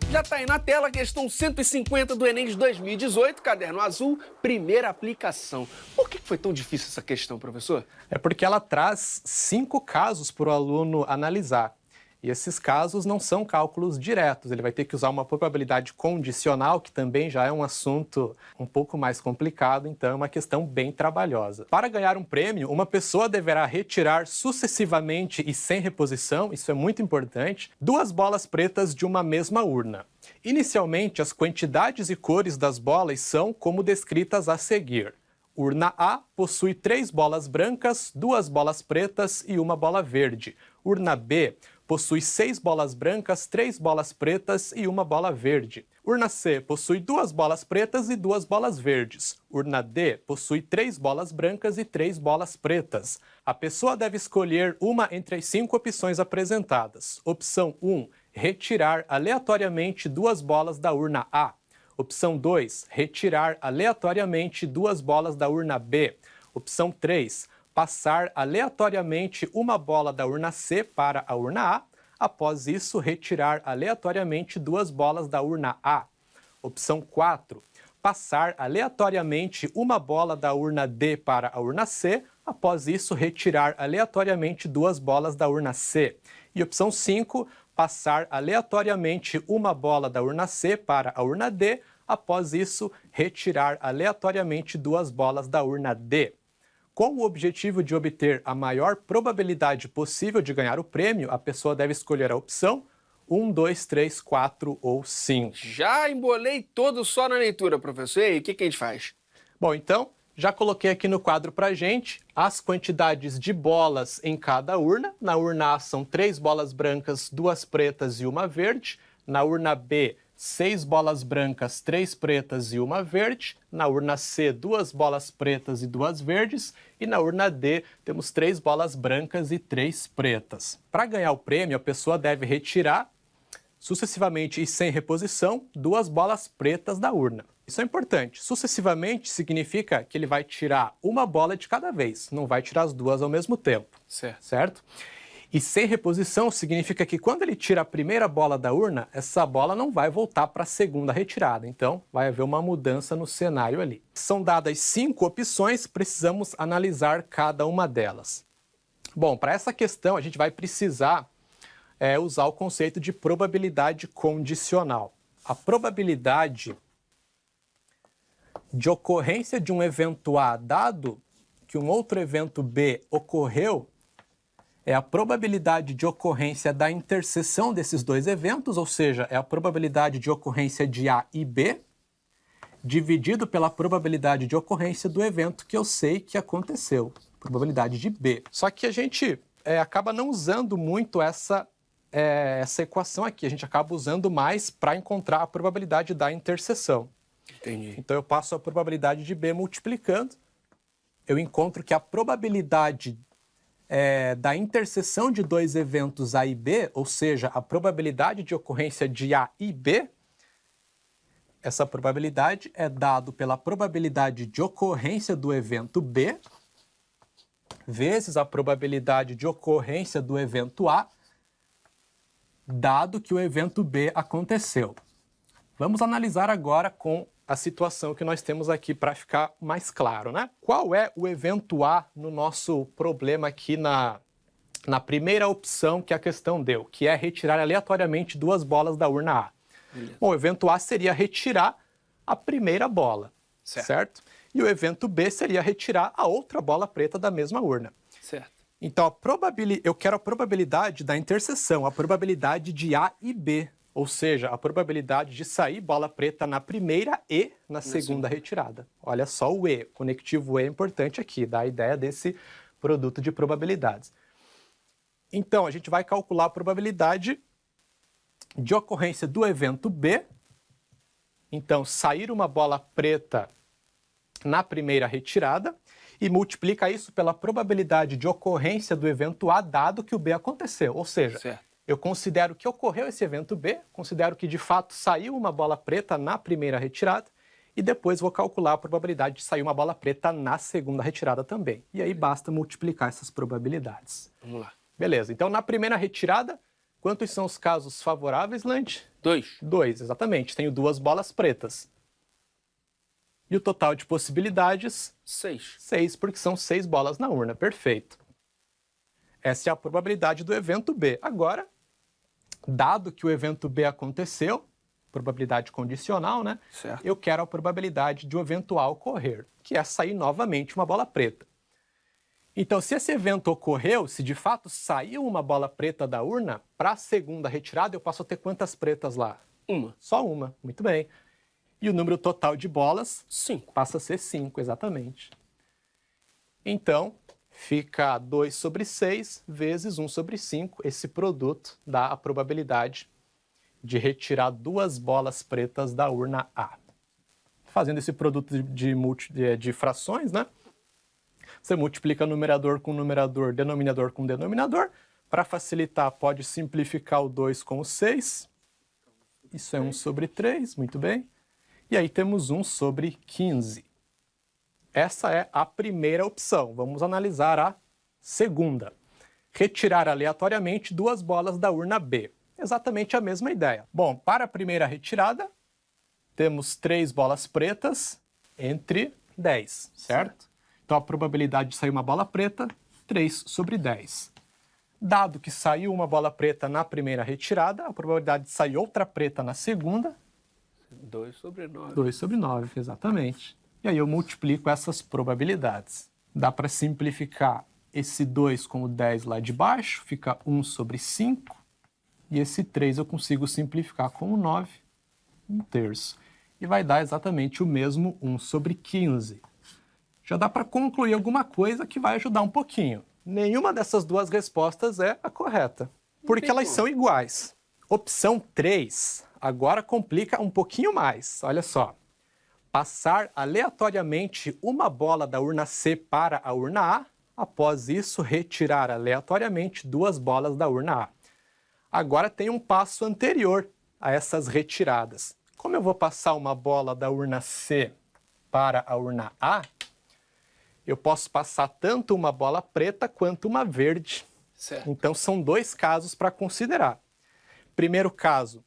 Já está aí na tela a questão 150 do Enem de 2018, caderno azul, primeira aplicação. Por que foi tão difícil essa questão, professor? É porque ela traz 5 casos para o aluno analisar. E esses casos não são cálculos diretos, ele vai ter que usar uma probabilidade condicional, que também já é um assunto um pouco mais complicado, então é uma questão bem trabalhosa. Para ganhar um prêmio, uma pessoa deverá retirar sucessivamente e sem reposição, isso é muito importante, 2 bolas pretas de uma mesma urna. Inicialmente, as quantidades e cores das bolas são como descritas a seguir. Urna A possui 3 bolas brancas, 2 bolas pretas e 1 bola verde. Urna B possui 6 bolas brancas, 3 bolas pretas e 1 bola verde. Urna C possui 2 bolas pretas e 2 bolas verdes. Urna D possui 3 bolas brancas e 3 bolas pretas. A pessoa deve escolher uma entre as 5 opções apresentadas. Opção 1, retirar aleatoriamente 2 bolas da urna A. Opção 2, retirar aleatoriamente 2 bolas da urna B. Opção 3, passar aleatoriamente 1 bola da urna C para a urna A. Após isso, retirar aleatoriamente 2 bolas da urna A. Opção 4, passar aleatoriamente 1 bola da urna D para a urna C. Após isso, retirar aleatoriamente 2 bolas da urna C. E opção 5, passar aleatoriamente 1 bola da urna C para a urna D. Após isso, retirar aleatoriamente 2 bolas da urna D. Com o objetivo de obter a maior probabilidade possível de ganhar o prêmio, a pessoa deve escolher a opção 1, 2, 3, 4 ou 5. Já embolei todo só na leitura, professor. E aí, o que a gente faz? Bom, então, Já coloquei aqui no quadro para gente as quantidades de bolas em cada urna. Na urna A são 3 bolas brancas, 2 pretas e 1 verde. Na urna B, 6 bolas brancas, 3 pretas e 1 verde. Na urna C, 2 bolas pretas e 2 verdes. E na urna D, temos 3 bolas brancas e 3 pretas. Para ganhar o prêmio, a pessoa deve retirar, sucessivamente e sem reposição, 2 bolas pretas da urna. Isso é importante. Sucessivamente significa que ele vai tirar uma bola de cada vez, não vai tirar as duas ao mesmo tempo. Certo? E sem reposição significa que quando ele tira a primeira bola da urna, essa bola não vai voltar para a segunda retirada. Então, vai haver uma mudança no cenário ali. São dadas 5 opções, precisamos analisar cada uma delas. Bom, para essa questão a gente vai precisar usar o conceito de probabilidade condicional. A probabilidade de ocorrência de um evento A dado que um outro evento B ocorreu é a probabilidade de ocorrência da interseção desses dois eventos, ou seja, é a probabilidade de ocorrência de A e B, dividido pela probabilidade de ocorrência do evento que eu sei que aconteceu, probabilidade de B. Só que a gente acaba não usando muito essa equação aqui, a gente acaba usando mais para encontrar a probabilidade da interseção. Entendi. Então eu passo a probabilidade de B multiplicando, eu encontro que a probabilidade da interseção de dois eventos A e B, ou seja, a probabilidade de ocorrência de A e B, essa probabilidade é dado pela probabilidade de ocorrência do evento B vezes a probabilidade de ocorrência do evento A, dado que o evento B aconteceu. Vamos analisar agora com a situação que nós temos aqui para ficar mais claro, né? Qual é o evento A no nosso problema aqui na primeira opção que a questão deu, que é retirar aleatoriamente 2 bolas da urna A? Beleza. Bom, o evento A seria retirar a primeira bola, certo? E o evento B seria retirar a outra bola preta da mesma urna. Certo. Então, eu quero a probabilidade da interseção, a probabilidade de A e B, ou seja, a probabilidade de sair bola preta na primeira e na segunda retirada. Olha só o E, o conectivo E é importante aqui, dá a ideia desse produto de probabilidades. Então, a gente vai calcular a probabilidade de ocorrência do evento B. Então, sair uma bola preta na primeira retirada e multiplica isso pela probabilidade de ocorrência do evento A, dado que o B aconteceu. Ou seja, eu considero que ocorreu esse evento B, considero que de fato saiu uma bola preta na primeira retirada e depois vou calcular a probabilidade de sair uma bola preta na segunda retirada também. E aí basta multiplicar essas probabilidades. Vamos lá. Beleza, então na primeira retirada, quantos são os casos favoráveis, Lante? 2. 2, exatamente. Tenho 2 bolas pretas. E o total de possibilidades? 6. 6, porque são 6 bolas na urna. Perfeito. Essa é a probabilidade do evento B. Agora, dado que o evento B aconteceu, probabilidade condicional, né? Certo. Eu quero a probabilidade de o evento A ocorrer, que é sair novamente uma bola preta. Então, se esse evento ocorreu, se de fato saiu uma bola preta da urna, para a segunda retirada eu passo a ter quantas pretas lá? 1. Só uma, muito bem. E o número total de bolas? 5. Passa a ser 5, exatamente. Então, fica 2 sobre 6 vezes 1 sobre 5. Esse produto dá a probabilidade de retirar 2 bolas pretas da urna A. Fazendo esse produto de frações, né? Você multiplica numerador com numerador, denominador com denominador. Para facilitar, pode simplificar o 2 com o 6. Isso é 1 sobre 3, muito bem. E aí temos 1 sobre 15. Essa é a primeira opção. Vamos analisar a segunda. Retirar aleatoriamente 2 bolas da urna B. Exatamente a mesma ideia. Bom, para a primeira retirada, temos 3 bolas pretas entre 10, certo? Então a probabilidade de sair uma bola preta, 3 sobre 10. Dado que saiu uma bola preta na primeira retirada, a probabilidade de sair outra preta na segunda, 2 sobre 9. 2 sobre 9, exatamente. E aí eu multiplico essas probabilidades. Dá para simplificar esse 2 com o 10 lá de baixo, fica 1 sobre 5. E esse 3 eu consigo simplificar com o 9, 1 terço. E vai dar exatamente o mesmo 1 sobre 15. Já dá para concluir alguma coisa que vai ajudar um pouquinho. Nenhuma dessas duas respostas é a correta, porque elas são iguais. Opção 3 agora complica um pouquinho mais. Olha só. Passar aleatoriamente uma bola da urna C para a urna A, após isso retirar aleatoriamente duas bolas da urna A. Agora tem um passo anterior a essas retiradas. Como eu vou passar uma bola da urna C para a urna A, eu posso passar tanto uma bola preta quanto uma verde. Certo. Então são dois casos para considerar. Primeiro caso,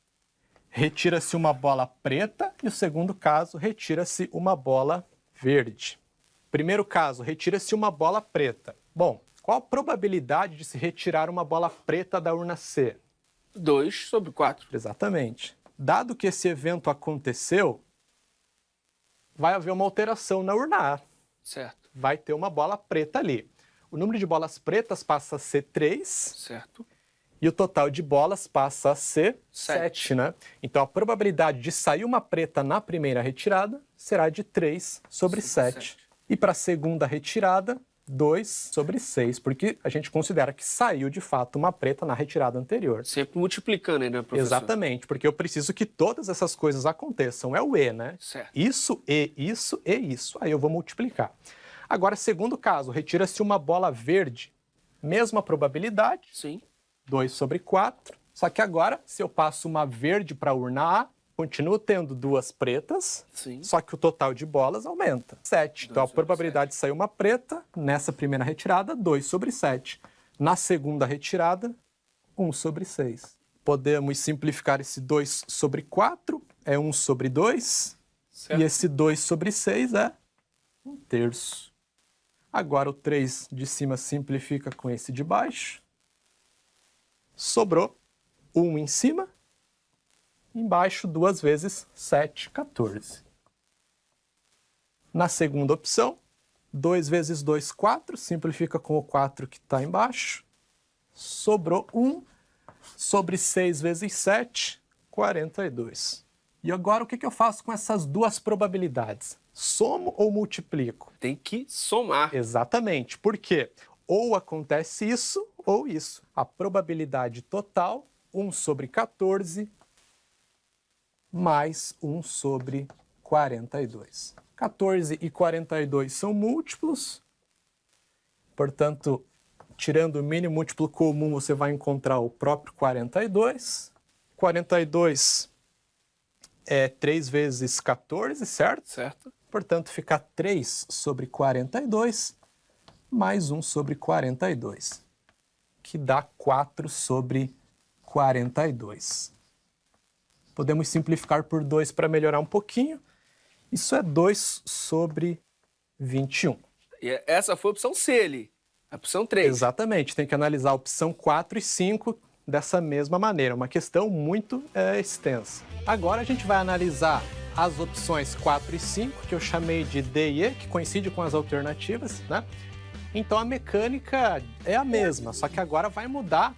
retira-se uma bola preta e o segundo caso, retira-se uma bola verde. Primeiro caso, retira-se uma bola preta. Bom, qual a probabilidade de se retirar uma bola preta da urna C? 2/4. Exatamente. Dado que esse evento aconteceu, vai haver uma alteração na urna A. Certo. Vai ter uma bola preta ali. O número de bolas pretas passa a ser 3. Certo. E o total de bolas passa a ser 7, né? Então a probabilidade de sair uma preta na primeira retirada será de 3/7. E para a segunda retirada, 2/6, porque a gente considera que saiu de fato uma preta na retirada anterior. Sempre multiplicando aí, né, professor? Exatamente, porque eu preciso que todas essas coisas aconteçam. É o E, né? Certo. Isso e isso e isso. Aí eu vou multiplicar. Agora, segundo caso, retira-se uma bola verde. Mesma probabilidade. Sim. 2/4. Só que agora, se eu passo uma verde para a urna A, continuo tendo duas pretas, Sim. só que o total de bolas aumenta. 7. Então a probabilidade de sair uma preta, nessa primeira retirada, 2/7. Na segunda retirada, 1/6. Podemos simplificar esse 2/4, é 1/2. Certo. E esse 2/6 é 1/3. Agora o 3 de cima simplifica com esse de baixo. Sobrou 1 em cima. Embaixo, 2 vezes 7, 14. Na segunda opção, 2 vezes 2, 4. Simplifica com o 4 que está embaixo. Sobrou 1/6 vezes 7, 42. E agora o que eu faço com essas duas probabilidades? Somo ou multiplico? Tem que somar. Exatamente. Por quê? Ou acontece isso ou isso. A probabilidade total, 1/14 mais 1/42. 14 e 42 são múltiplos. Portanto, tirando o mínimo múltiplo comum, você vai encontrar o próprio 42. 42 é 3 vezes 14, certo? Certo. Portanto, fica 3/42 mais 1/42, que dá 4/42. Podemos simplificar por 2 para melhorar um pouquinho. Isso é 2/21. E essa foi a opção C ali. A opção 3. Exatamente. Tem que analisar a opção 4 e 5 dessa mesma maneira. Uma questão muito extensa. Agora a gente vai analisar as opções 4 e 5, que eu chamei de D e E, que coincide com as alternativas, né? Então a mecânica é a mesma, só que agora vai mudar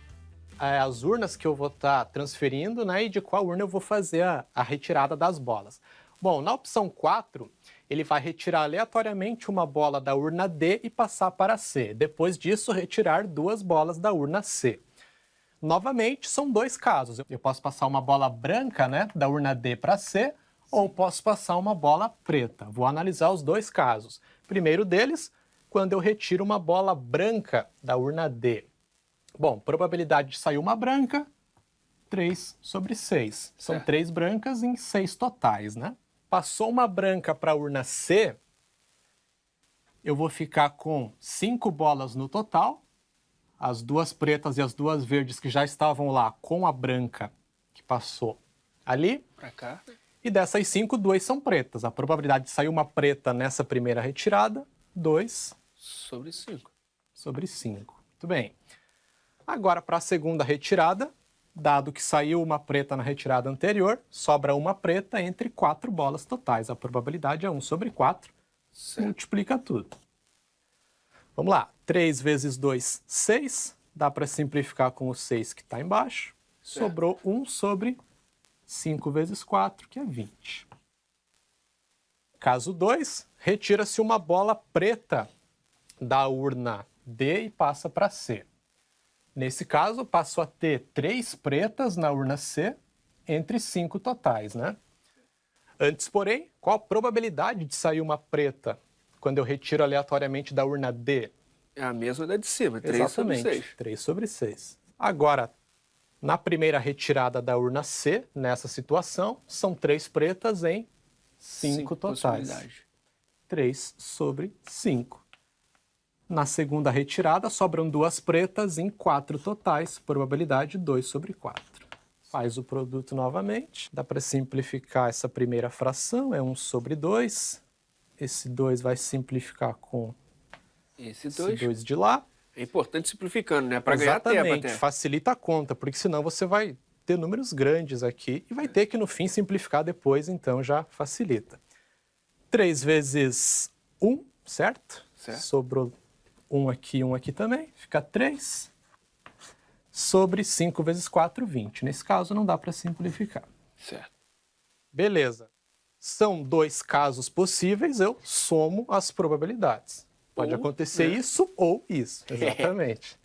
as urnas que eu vou estar transferindo, né, e de qual urna eu vou fazer a retirada das bolas. Bom, na opção 4, ele vai retirar aleatoriamente uma bola da urna D e passar para C. Depois disso, retirar duas bolas da urna C. Novamente, são dois casos. Eu posso passar uma bola branca, né, da urna D para C, ou posso passar uma bola preta. Vou analisar os dois casos. Primeiro deles, quando eu retiro uma bola branca da urna D. Bom, probabilidade de sair uma branca, 3/6. São 3 brancas em 6 totais, né? Passou uma branca para a urna C, eu vou ficar com 5 bolas no total, as duas pretas e as duas verdes que já estavam lá com a branca que passou ali. Para cá. E dessas 5, 2 são pretas. A probabilidade de sair uma preta nessa primeira retirada, 2/5. 2/5. Muito bem. Agora, para a segunda retirada, dado que saiu uma preta na retirada anterior, sobra uma preta entre 4 bolas totais. A probabilidade é 1/4. Certo. Multiplica tudo. Vamos lá. 3 vezes 2, 6. Dá para simplificar com o 6 que está embaixo. Certo. Sobrou 1/5 vezes 4, que é 20. Caso 2, retira-se uma bola preta da urna D e passa para C. Nesse caso, passo a ter 3 pretas na urna C entre 5 totais, né? Antes, porém, qual a probabilidade de sair uma preta quando eu retiro aleatoriamente da urna D? É a mesma da de cima, 3 sobre 6. 3 sobre 6. Agora, na primeira retirada da urna C, nessa situação, são 3 pretas em 5 totais. 3 sobre 5. Na segunda retirada, sobram 2 pretas em 4 totais, probabilidade 2 sobre 4. Faz o produto novamente, dá para simplificar essa primeira fração, é 1 sobre 2. Esse 2 vai simplificar com esse 2 de lá. É importante simplificando, né? Para ganhar tempo até. Facilita a conta, porque senão você vai ter números grandes aqui e vai ter que no fim simplificar depois, então já facilita. 3 vezes 1, certo? Sobrou 1 aqui também, fica 3. Sobre 5 vezes 4, 20. Nesse caso, não dá para simplificar. Certo. Beleza. São 2 casos possíveis, eu somo as probabilidades. Pode acontecer isso ou isso, exatamente.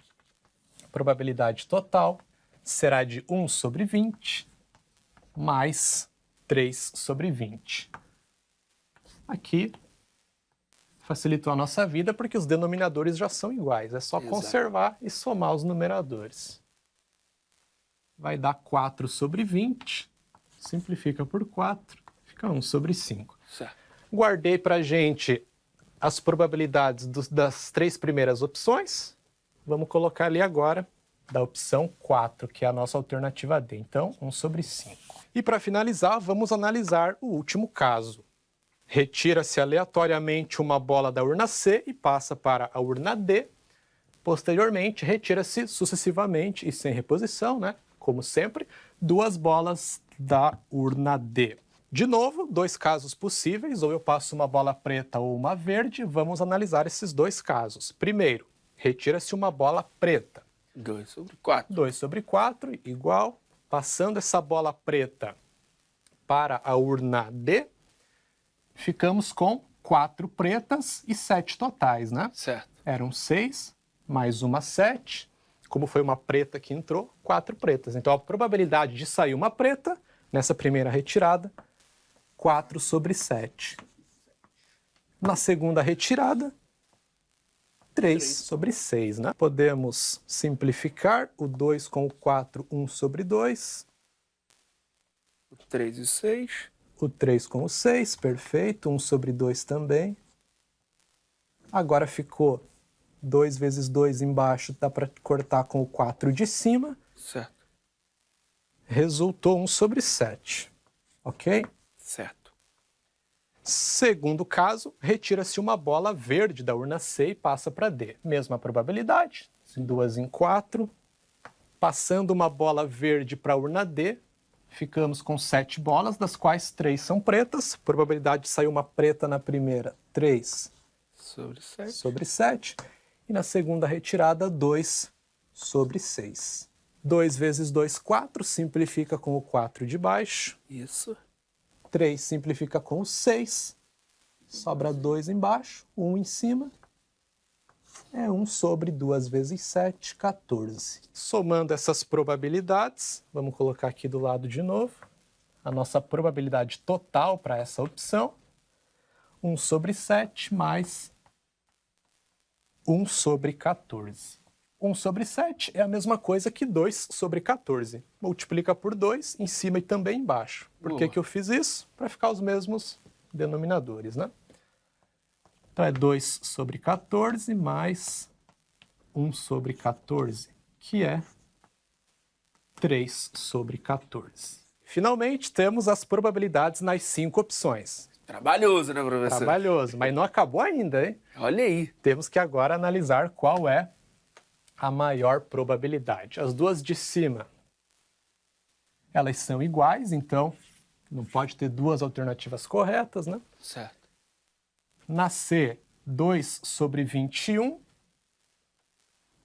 A probabilidade total será de 1 sobre 20 mais 3 sobre 20. Aqui facilitou a nossa vida porque os denominadores já são iguais. É só conservar e somar os numeradores. Vai dar 4 sobre 20. Simplifica por 4. Fica 1 sobre 5. Certo. Guardei para a gente as probabilidades das 3 primeiras opções. Vamos colocar ali agora da opção 4, que é a nossa alternativa D. Então, 1 sobre 5. E para finalizar, vamos analisar o último caso. Retira-se aleatoriamente uma bola da urna C e passa para a urna D. Posteriormente, retira-se sucessivamente e sem reposição, né? Como sempre, 2 bolas da urna D. De novo, 2 casos possíveis, ou eu passo uma bola preta ou uma verde. Vamos analisar esses 2 casos. Primeiro, retira-se uma bola preta. 2 sobre 4. 2 sobre 4, igual. Passando essa bola preta para a urna D, ficamos com 4 pretas e 7 totais, né? Certo. Eram 6, mais uma 7. Como foi uma preta que entrou, 4 pretas. Então, a probabilidade de sair uma preta, nessa primeira retirada, 4 sobre 7. Na segunda retirada, 3 sobre 6, né? Podemos simplificar o 2 com o 4, 1 sobre 2. O 3 e 6. O 3 com o 6, perfeito. 1 sobre 2 também. Agora ficou 2 vezes 2 embaixo, dá para cortar com o 4 de cima. Certo. Resultou 1 sobre 7. Ok? Certo. Segundo caso, retira-se uma bola verde da urna C e passa para D. Mesma probabilidade, 2 em 4. Passando uma bola verde para a urna D, ficamos com 7 bolas, das quais 3 são pretas. Probabilidade de sair uma preta na primeira, 3 sobre 7. E na segunda retirada, 2 sobre 6. 2 vezes 2, 4. Simplifica com o 4 de baixo. Isso. 3 simplifica com o 6. Sobra 2 embaixo, 1 em cima. É 1 sobre 2 vezes 7, 14. Somando essas probabilidades, vamos colocar aqui do lado de novo, a nossa probabilidade total para essa opção, 1 sobre 7 mais 1 sobre 14. 1 sobre 7 é a mesma coisa que 2 sobre 14. Multiplica por 2 em cima e também embaixo. Por que eu fiz isso? Para ficar os mesmos denominadores, né? Então é 2 sobre 14 mais 1 sobre 14, que é 3 sobre 14. Finalmente, temos as probabilidades nas 5 opções. Trabalhoso, né, professor? Trabalhoso, mas não acabou ainda, hein? Olha aí. Temos que agora analisar qual é a maior probabilidade. As duas de cima, elas são iguais, então não pode ter 2 alternativas corretas, né? Certo. Na C, 2 sobre 21,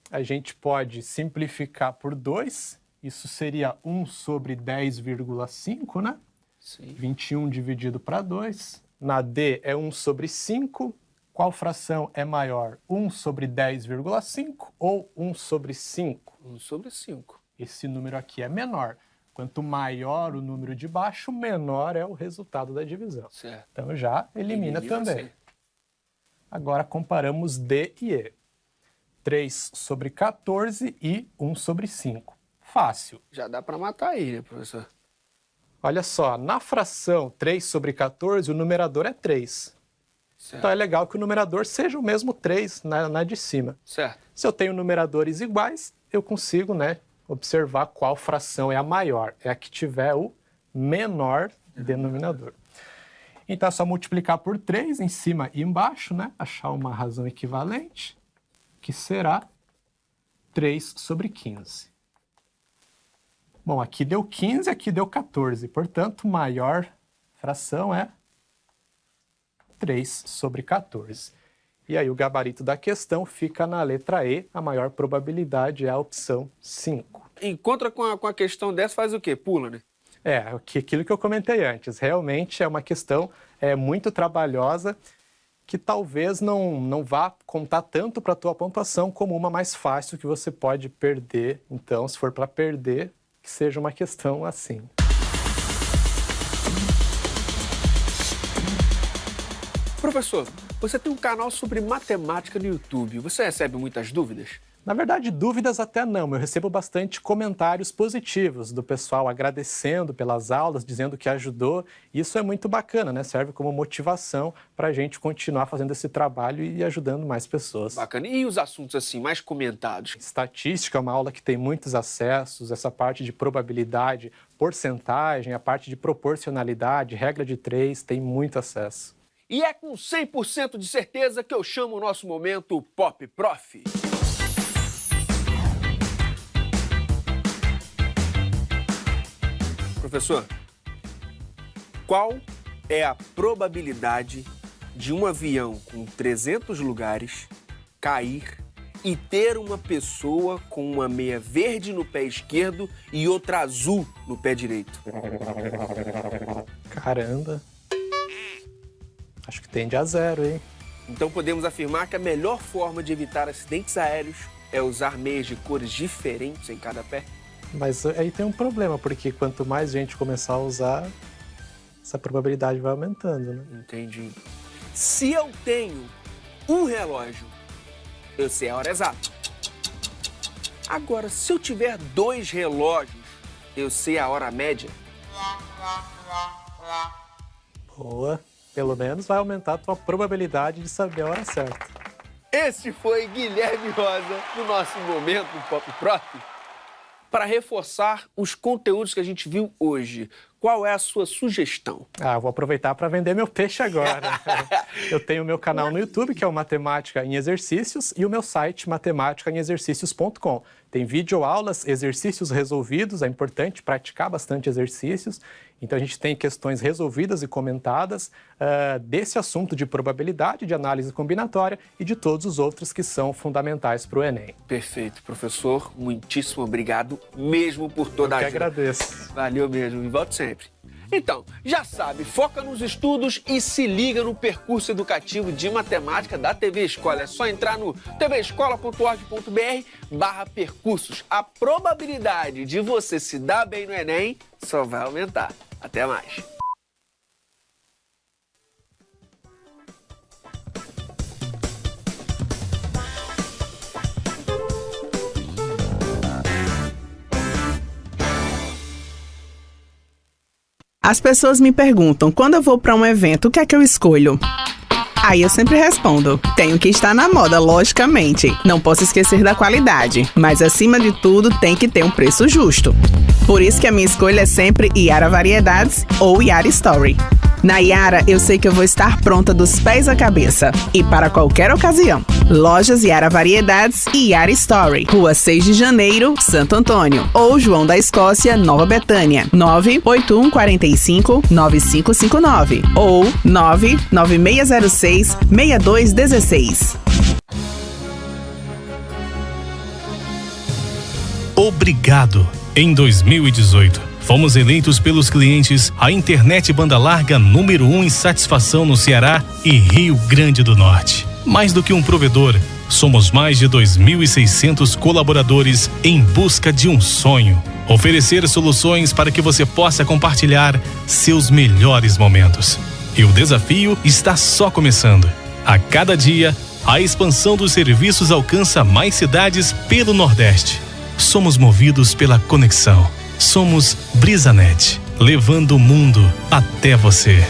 a gente pode simplificar por 2, isso seria 1 sobre 10,5, né? Sim. 21 dividido para 2, Na D é 1 sobre 5. Qual fração é maior? 1 sobre 10,5 ou 1 sobre 5? 1 sobre 5. Esse número aqui é menor. Quanto maior o número de baixo, menor é o resultado da divisão. Certo. Então já elimina também. Sim. Agora comparamos D e E. 3 sobre 14 e 1 sobre 5. Fácil. Já dá para matar aí, né, professor? Olha só, na fração 3 sobre 14, o numerador é 3. Certo. Então é legal que o numerador seja o mesmo 3 na de cima. Certo. Se eu tenho numeradores iguais, eu consigo, né, observar qual fração é a maior. É a que tiver o menor denominador. Então é só multiplicar por 3 em cima e embaixo, né? Achar uma razão equivalente, que será 3 sobre 15. Bom, aqui deu 15, aqui deu 14. Portanto, maior fração é 3 sobre 14. E aí o gabarito da questão fica na letra E. A maior probabilidade é a opção 5. Encontra com a questão dessa, faz o quê? Pula, né? Aquilo que eu comentei antes. Realmente é uma questão muito trabalhosa que talvez não vá contar tanto para a tua pontuação como uma mais fácil que você pode perder. Então, se for para perder, que seja uma questão assim. Professor, você tem um canal sobre matemática no YouTube. Você recebe muitas dúvidas? Na verdade, dúvidas até não. Eu recebo bastante comentários positivos do pessoal agradecendo pelas aulas, dizendo que ajudou. Isso é muito bacana, né? Serve como motivação para a gente continuar fazendo esse trabalho e ajudando mais pessoas. Bacana. E os assuntos assim mais comentados? Estatística é uma aula que tem muitos acessos. Essa parte de probabilidade, porcentagem, a parte de proporcionalidade, regra de 3, tem muito acesso. E é com 100% de certeza que eu chamo o nosso momento Pop Prof. Professor, qual é a probabilidade de um avião com 300 lugares cair e ter uma pessoa com uma meia verde no pé esquerdo e outra azul no pé direito? Caramba! Acho que tende a 0, hein? Então podemos afirmar que a melhor forma de evitar acidentes aéreos é usar meias de cores diferentes em cada pé? Mas aí tem um problema, porque quanto mais gente começar a usar, essa probabilidade vai aumentando, né? Entendi. Se eu tenho um relógio, eu sei a hora exata. Agora, se eu tiver 2 relógios, eu sei a hora média. Boa. Pelo menos vai aumentar a tua probabilidade de saber a hora certa. Esse foi Guilherme Rosa, no nosso Momento Pop Prof. Para reforçar os conteúdos que a gente viu hoje, qual é a sua sugestão? Vou aproveitar para vender meu peixe agora. Eu tenho o meu canal no YouTube, que é o Matemática em Exercícios, e o meu site, matematicaemexercicios.com. Tem videoaulas, exercícios resolvidos, é importante praticar bastante exercícios. Então a gente tem questões resolvidas e comentadas desse assunto de probabilidade, de análise combinatória e de todos os outros que são fundamentais para o Enem. Perfeito, professor. Muitíssimo obrigado mesmo por toda a ajuda. Eu que agradeço. Valeu mesmo e volte sempre. Então, já sabe, foca nos estudos e se liga no percurso educativo de matemática da TV Escola. É só entrar no tvescola.org.br/percursos. A probabilidade de você se dar bem no Enem só vai aumentar. Até mais. As pessoas me perguntam, quando eu vou para um evento, o que é que eu escolho? Aí eu sempre respondo, tenho que estar na moda, logicamente. Não posso esquecer da qualidade, mas acima de tudo tem que ter um preço justo. Por isso que a minha escolha é sempre Yara Variedades ou Yara Story. Na Yara, eu sei que eu vou estar pronta dos pés à cabeça e para qualquer ocasião. Lojas Yara Variedades e Yara Story, Rua 6 de Janeiro, Santo Antônio, ou João da Escócia, Nova Betânia, 98145-9559 ou 99606-6216. Obrigado. Em 2018, Fomos eleitos pelos clientes a internet banda larga número 1 em satisfação no Ceará e Rio Grande do Norte. Mais do que um provedor, somos mais de 2.600 colaboradores em busca de um sonho. Oferecer soluções para que você possa compartilhar seus melhores momentos. E o desafio está só começando. A cada dia, a expansão dos serviços alcança mais cidades pelo Nordeste. Somos movidos pela conexão. Somos BrisaNet, levando o mundo até você.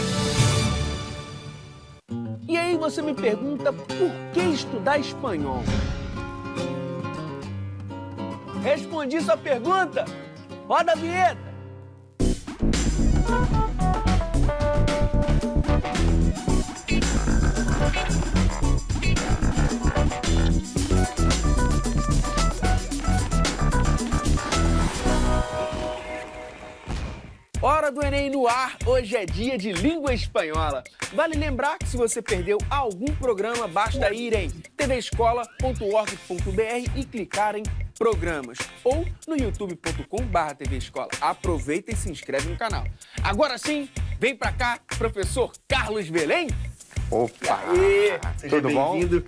E aí você me pergunta por que estudar espanhol? Respondi sua pergunta. Roda a vinheta. Hora do Enem no ar, hoje é dia de língua espanhola. Vale lembrar que se você perdeu algum programa, basta ir em tvescola.org.br e clicar em programas ou no youtube.com/tvescola. Aproveita e se inscreve no canal. Agora sim, vem pra cá, professor Carlos Belém. Opa! E aí, seja tudo bom? bem-vindo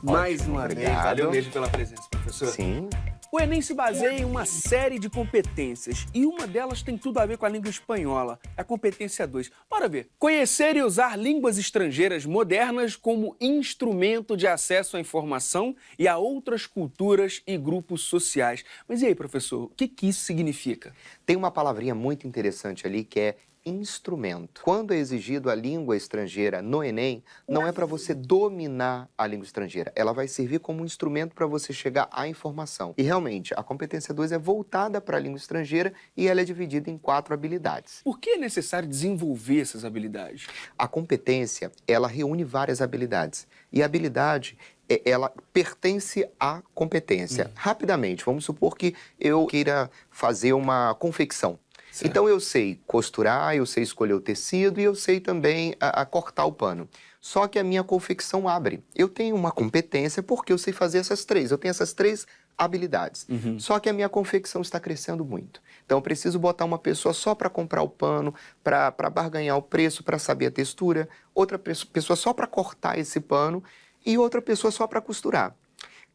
mais uma vez. Obrigado. Valeu mesmo pela presença, professor. Sim. O Enem se baseia em uma série de competências e uma delas tem tudo a ver com a língua espanhola, a competência 2. Bora ver. Conhecer e usar línguas estrangeiras modernas como instrumento de acesso à informação e a outras culturas e grupos sociais. Mas e aí, professor, o que isso significa? Tem uma palavrinha muito interessante ali que é instrumento. Quando é exigido a língua estrangeira no Enem, não é para você dominar a língua estrangeira. Ela vai servir como um instrumento para você chegar à informação. E realmente, a competência 2 é voltada para a língua estrangeira e ela é dividida em 4 habilidades. Por que é necessário desenvolver essas habilidades? A competência, ela reúne várias habilidades. E a habilidade ela pertence à competência. Rapidamente, vamos supor que eu queira fazer uma confecção. Certo. Então eu sei costurar, eu sei escolher o tecido e eu sei também cortar o pano. Só que a minha confecção abre. Eu tenho uma competência porque eu sei fazer essas 3. Eu tenho essas 3 habilidades. Só que a minha confecção está crescendo muito. Então eu preciso botar uma pessoa só para comprar o pano, para barganhar o preço, para saber a textura. Outra pessoa só para cortar esse pano e outra pessoa só para costurar.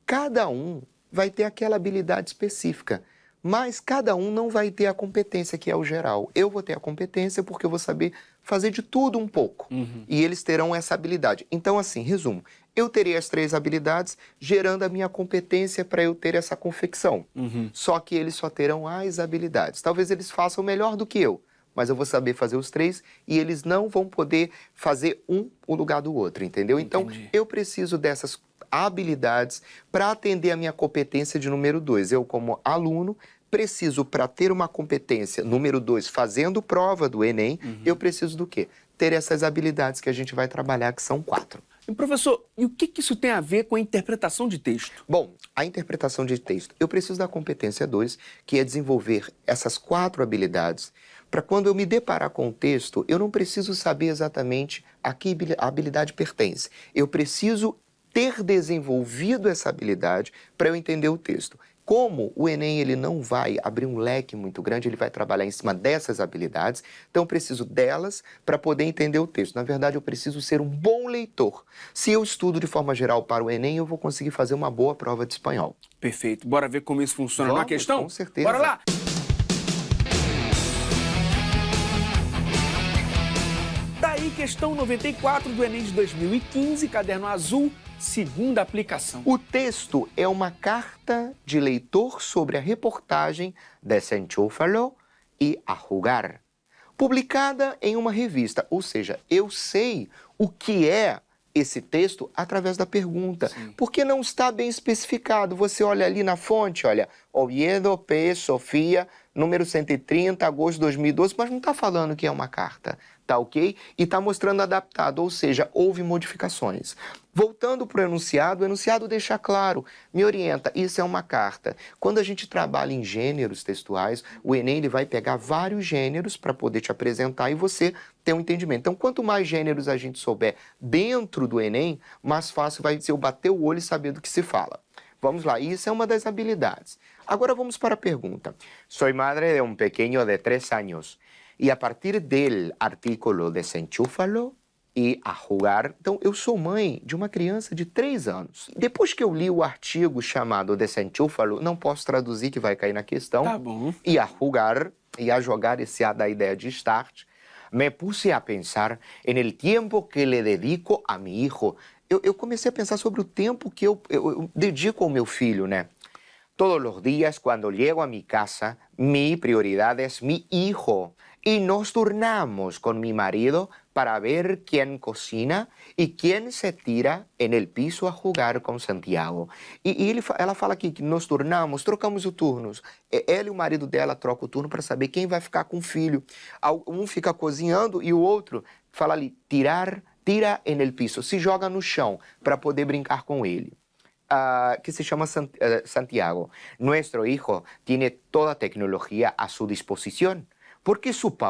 Cada um vai ter aquela habilidade específica. Mas cada um não vai ter a competência que é o geral. Eu vou ter a competência porque eu vou saber fazer de tudo um pouco. E eles terão essa habilidade. Então, assim, resumo. Eu terei as 3 habilidades, gerando a minha competência para eu ter essa confecção. Só que eles só terão as habilidades. Talvez eles façam melhor do que eu, mas eu vou saber fazer os 3 e eles não vão poder fazer o lugar do outro, entendeu? Então, eu preciso dessas habilidades para atender a minha competência de número 2. Eu, como aluno, preciso, para ter uma competência número 2, fazendo prova do Enem, eu preciso do quê? Ter essas habilidades que a gente vai trabalhar, que são 4. E, professor, e o que isso tem a ver com a interpretação de texto? Bom, a interpretação de texto, eu preciso da competência 2, que é desenvolver essas 4 habilidades, para quando eu me deparar com o texto, eu não preciso saber exatamente a que habilidade pertence. Eu preciso ter desenvolvido essa habilidade para eu entender o texto. Como o Enem ele não vai abrir um leque muito grande, ele vai trabalhar em cima dessas habilidades, então eu preciso delas para poder entender o texto. Na verdade, eu preciso ser um bom leitor. Se eu estudo de forma geral para o Enem, eu vou conseguir fazer uma boa prova de espanhol. Perfeito. Bora ver como isso funciona na questão? Com certeza. Bora lá! Daí, questão 94 do Enem de 2015, caderno azul, segunda aplicação. O texto é uma carta de leitor sobre a reportagem Desenchúfalo e a Jugar, publicada em uma revista. Ou seja, eu sei o que é esse texto através da pergunta, porque não está bem especificado. Você olha ali na fonte, olha, Oviedo, P. Sofia, número 130, agosto de 2012, mas não está falando que é uma carta, tá ok? E está mostrando adaptado, ou seja, houve modificações. Voltando para o enunciado deixa claro, me orienta, isso é uma carta. Quando a gente trabalha em gêneros textuais, o Enem ele vai pegar vários gêneros para poder te apresentar e você ter um entendimento. Então, quanto mais gêneros a gente souber dentro do Enem, mais fácil vai ser eu bater o olho e saber do que se fala. Vamos lá, isso é uma das habilidades. Agora vamos para a pergunta. Sou madre de um pequeno de 3 anos e a partir do artículo desenchúfalo e a jogar. Então, eu sou mãe de uma criança de 3 anos. Depois que eu li o artigo chamado desenchúfalo, não posso traduzir que vai cair na questão. Tá bom. E a jogar, e a jogar esse A da ideia de start, me puse a pensar no tempo que le dedico a mi hijo. Eu comecei a pensar sobre o tempo que eu dedico ao meu filho, né? Todos os dias, quando chego a mi casa, mi prioridade é mi hijo. E nos turnamos com mi marido para ver quem cocina e quem se tira no piso a jogar com Santiago. E ela fala aqui que nos turnamos, trocamos os turnos. Ela e o marido dela trocam o turno para saber quem vai ficar com o filho. Um fica cozinhando e o outro fala ali, tira no piso, se joga no chão para poder brincar com ele. Que se llama Santiago. Nuestro hijo tiene toda tecnología a su disposición porque su